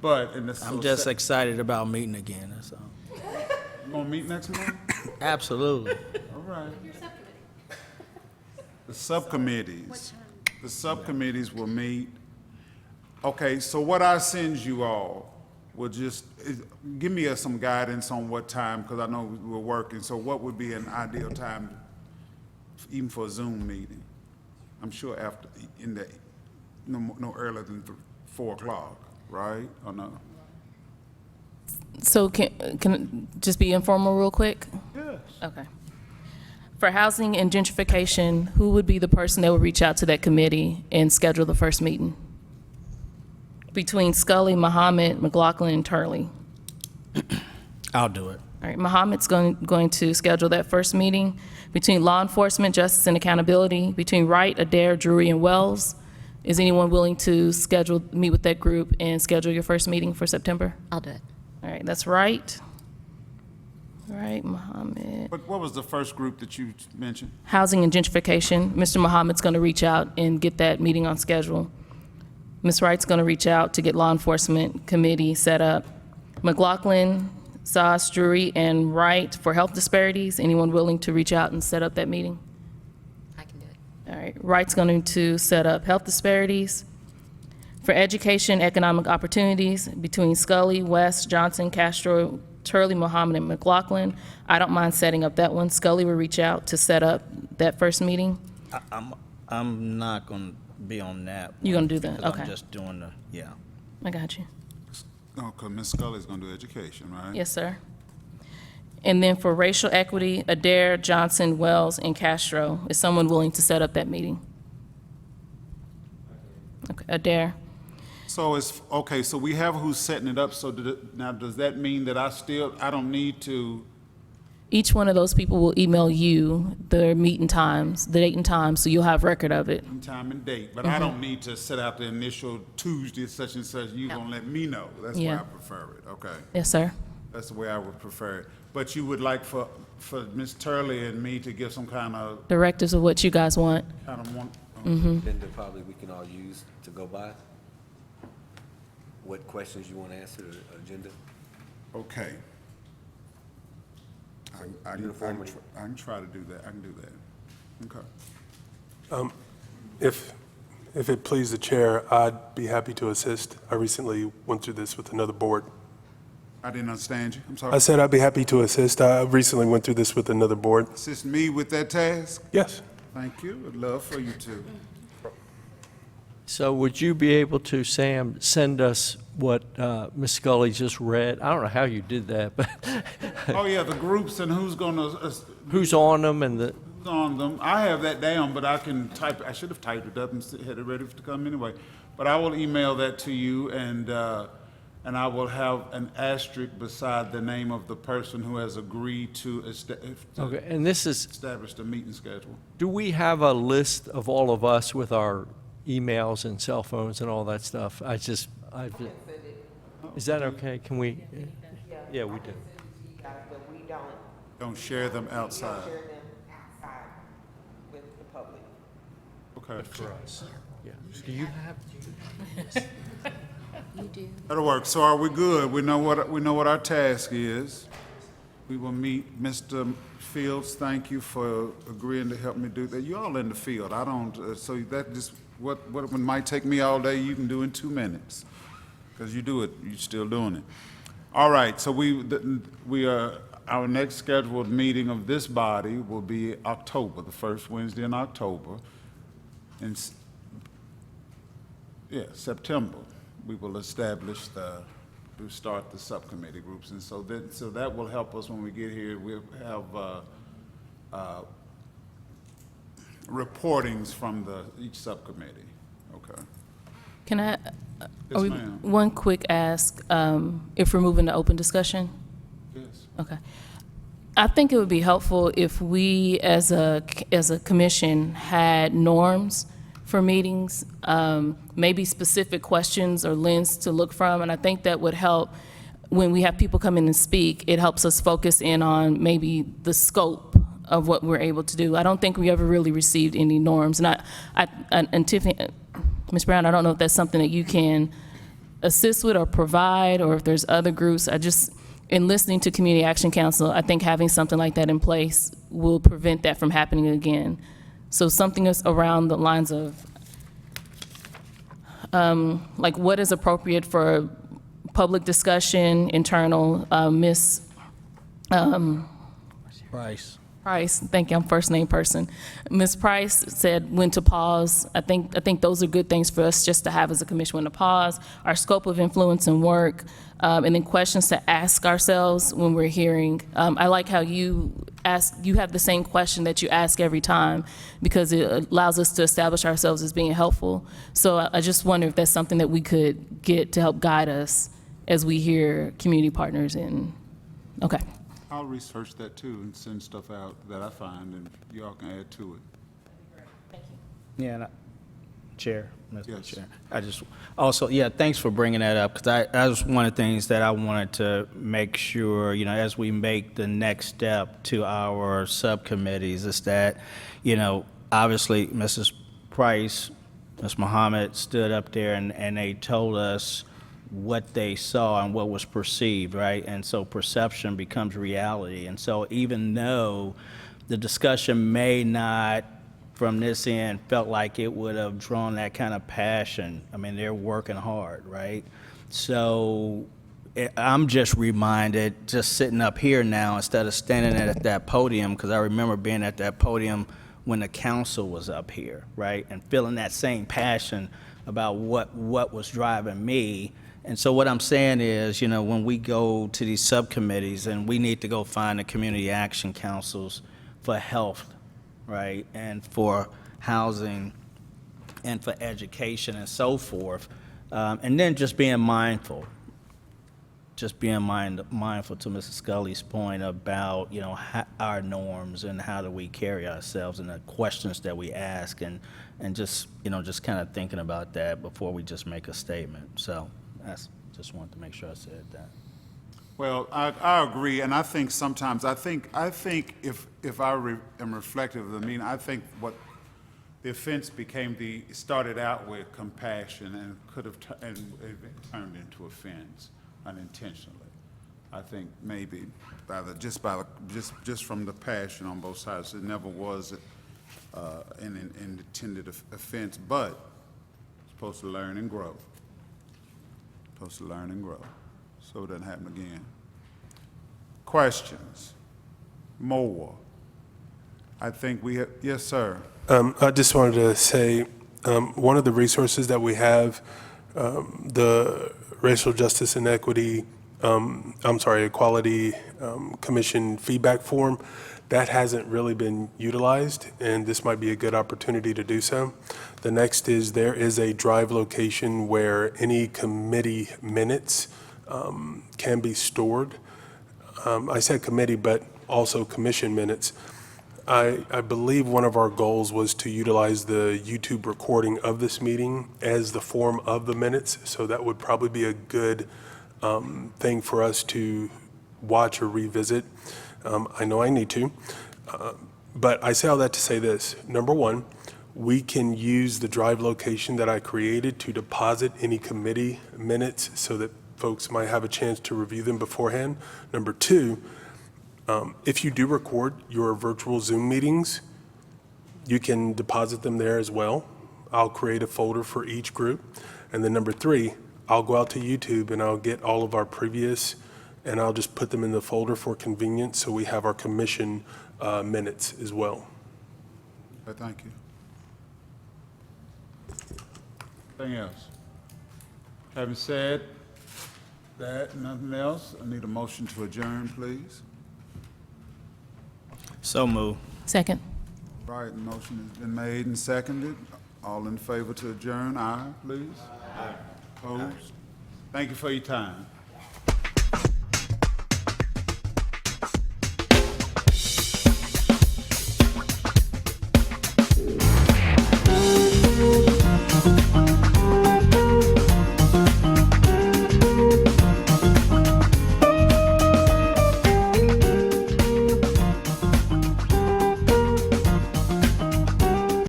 [SPEAKER 1] but in the.
[SPEAKER 7] I'm just excited about meeting again, that's all.
[SPEAKER 1] You gonna meet next month?
[SPEAKER 7] Absolutely.
[SPEAKER 1] All right. The subcommittees. The subcommittees will meet. Okay, so what I send you all will give me some guidance on what time, because I know we're working, so what would be an ideal time, even for a Zoom meeting? I'm sure after, no earlier than 4 o'clock, right, or no?
[SPEAKER 6] so can it just be informal real quick?
[SPEAKER 1] Yes.
[SPEAKER 6] Okay. For housing and gentrification, who would be the person that would reach out to that committee and schedule the first meeting? Between Scully, Muhammad, McLaughlin, and Turley.
[SPEAKER 7] I'll do it.
[SPEAKER 6] All right, Muhammad's going to schedule that first meeting. Between law enforcement, justice, and accountability, between Wright, Adair, Drury, and Wells. Is anyone willing to meet with that group and schedule your first meeting for September?
[SPEAKER 14] I'll do it.
[SPEAKER 6] All right, that's Wright. Right, Muhammad.
[SPEAKER 1] But what was the first group that you mentioned?
[SPEAKER 6] Housing and gentrification. Mr. Muhammad's going to reach out and get that meeting on schedule. Ms. Wright's going to reach out to get law enforcement committee set up. McLaughlin, Sauce, Drury, and Wright for health disparities. Anyone willing to reach out and set up that meeting?
[SPEAKER 14] I can do it.
[SPEAKER 6] All right, Wright's going to set up health disparities. For education, economic opportunities, between Scully, West, Johnson, Castro, Turley, Muhammad, and McLaughlin. I don't mind setting up that one. Scully will reach out to set up that first meeting.
[SPEAKER 7] I'm not going to be on that.
[SPEAKER 6] You're going to do that?
[SPEAKER 7] because
[SPEAKER 6] Okay.
[SPEAKER 7] I'm just doing yeah.
[SPEAKER 6] I got you.
[SPEAKER 1] Oh, because Ms. Scully's gonna do education, right?
[SPEAKER 6] Yes, sir. And then for racial equity, Adair, Johnson, Wells, and Castro. Is someone willing to set up that meeting? Okay, Adair.
[SPEAKER 1] So okay, so we have who's setting it up, so now does that mean that I don't need to,
[SPEAKER 6] Each one of those people will email you the meeting times, the date and time, so you'll have record of it.
[SPEAKER 1] time and date, but I don't need to set out the initial Tuesday, such and such, you're gonna let me know? That's why
[SPEAKER 6] Yeah.
[SPEAKER 1] I prefer it, okay?
[SPEAKER 6] Yes, sir.
[SPEAKER 1] That's the way I would prefer it. But you would like for Ms. Turley and me to give some kind of
[SPEAKER 6] Directives of what you guys want.
[SPEAKER 1] one?
[SPEAKER 4] Agenda probably we can all use to go by. What questions you want to answer, the agenda?
[SPEAKER 1] Okay. I
[SPEAKER 4] Uniformity.
[SPEAKER 1] can try to do that, I can do that. Okay.
[SPEAKER 11] If it please the chair, I'd be happy to assist. I recently went through this with another board.
[SPEAKER 1] I didn't understand you, I'm
[SPEAKER 11] I
[SPEAKER 1] sorry.
[SPEAKER 11] said I'd be happy to assist. I recently went through this with another board.
[SPEAKER 1] Assist me with that task?
[SPEAKER 11] Yes.
[SPEAKER 1] Thank you, I'd love for you to.
[SPEAKER 17] So would you be able to, Sam, send us what Ms. Scully just read? I don't know how you did that, but
[SPEAKER 1] Oh, yeah, the groups and who's gonna,
[SPEAKER 17] who's on them and the,
[SPEAKER 1] on them. I have that down, but I can type, I should have typed it up and had it ready to come anyway. But I will email that to you, and I will have an asterisk beside the name of the person who has agreed to
[SPEAKER 17] okay, and this is,
[SPEAKER 1] establish the meeting schedule.
[SPEAKER 17] do we have a list of all of us with our emails and cell phones and all that stuff? Is that okay? Can we? Yeah, we do.
[SPEAKER 12] But we
[SPEAKER 1] Don't share them outside.
[SPEAKER 12] share them outside with the public.
[SPEAKER 1] Okay.
[SPEAKER 17] For us. Yeah. Do you have?
[SPEAKER 14] You do.
[SPEAKER 1] That'll work. So are we good? We know what our task is. We will meet Mr. Fields. Thank you for agreeing to help me do that. You all in the field. I don't. So that just what might take me all day, you can do in 2 minutes, because you do it. You're still doing it. All right. So we are. Our next scheduled meeting of this body will be October, the first Wednesday in October. In September, we will establish to start the subcommittee groups, and so that will help us when we get here. We'll have reportings from each subcommittee. Okay.
[SPEAKER 6] Can I,
[SPEAKER 1] Yes, ma'am.
[SPEAKER 6] one quick ask, if we're moving to open discussion?
[SPEAKER 1] Yes.
[SPEAKER 6] Okay. I think it would be helpful if we, as a commission, had norms for meetings, maybe specific questions or lens to look from, and I think that would help when we have people come in and speak. It helps us focus in on maybe the scope of what we're able to do. I don't think we ever really received any norms. And Tiffany, Ms. Brown, I don't know if that's something that you can assist with or provide, or if there's other groups. In listening to Community Action Council, I think having something like that in place will prevent that from happening again. So something is around the lines of, like, what is appropriate for public discussion, internal, Ms. Price, thank you, I'm first name person. Ms. Price said when to pause. I think those are good things for us just to have as a commission, when to pause, our scope of influence and work, and then questions to ask ourselves when we're hearing. I like how you have the same question that you ask every time, because it allows us to establish ourselves as being helpful. So I just wonder if that's something that we could get to help guide us as we hear community partners okay.
[SPEAKER 1] I'll research that too and send stuff out that I find, and y'all can add to it.
[SPEAKER 7] Yeah, and Chair, Mr.
[SPEAKER 1] Yes.
[SPEAKER 7] Chair. I just, also, yeah, thanks for bringing that up, because that was one of the things that I wanted to make sure, as we make the next step to our subcommittees, is that, obviously, Mrs. Price, Ms. Muhammad stood up there and they told us what they saw and what was perceived, right? And so perception becomes reality. And so even though the discussion may not, from this end, felt like it would have drawn that kind of passion, I mean, they're working hard, right? So I'm just reminded, just sitting up here now instead of standing at that podium, because I remember being at that podium when the council was up here, right? And feeling that same passion about what was driving me. And so what I'm saying is, when we go to these subcommittees, and we need to go find the community action councils for health, right, and for housing, and for education and so forth, and then just being mindful, mindful to Mrs. Scully's point about, our norms and how do we carry ourselves and the questions that we ask, and just, just kind of thinking about that before we just make a statement. So I just wanted to make sure I said that.
[SPEAKER 1] Well, I agree, and I think sometimes, I think if I am reflective of the meaning, I think what the offense started out with compassion and could have turned into offense unintentionally. I think maybe just from the passion on both sides, it never was an intended offense, but supposed to learn and grow. So it doesn't happen again. Questions? More? I think we have, yes, sir.
[SPEAKER 11] I just wanted to say, one of the resources that we have, the Racial Justice and Equity, Equality Commission feedback form, that hasn't really been utilized, and this might be a good opportunity to do so. The next is there is a drive location where any committee minutes can be stored. I said committee, but also commission minutes. I believe one of our goals was to utilize the YouTube recording of this meeting as the form of the minutes, so that would probably be a good thing for us to watch or revisit. I know I need to, but I say all that to say this. Number one, we can use the drive location that I created to deposit any committee minutes so that folks might have a chance to review them beforehand. Number two, if you do record your virtual Zoom meetings, you can deposit them there as well. I'll create a folder for each group. And then number three, I'll go out to YouTube and I'll get all of our previous, and I'll just put them in the folder for convenience, so we have our commission minutes as well.
[SPEAKER 1] Thank you. Anything else? Having said that, nothing else, I need a motion to adjourn, please.
[SPEAKER 7] So move.
[SPEAKER 6] Second.
[SPEAKER 1] Right, motion has been made and seconded. All in favor to adjourn, aye, please. Aye. Opposed? Thank you for your time.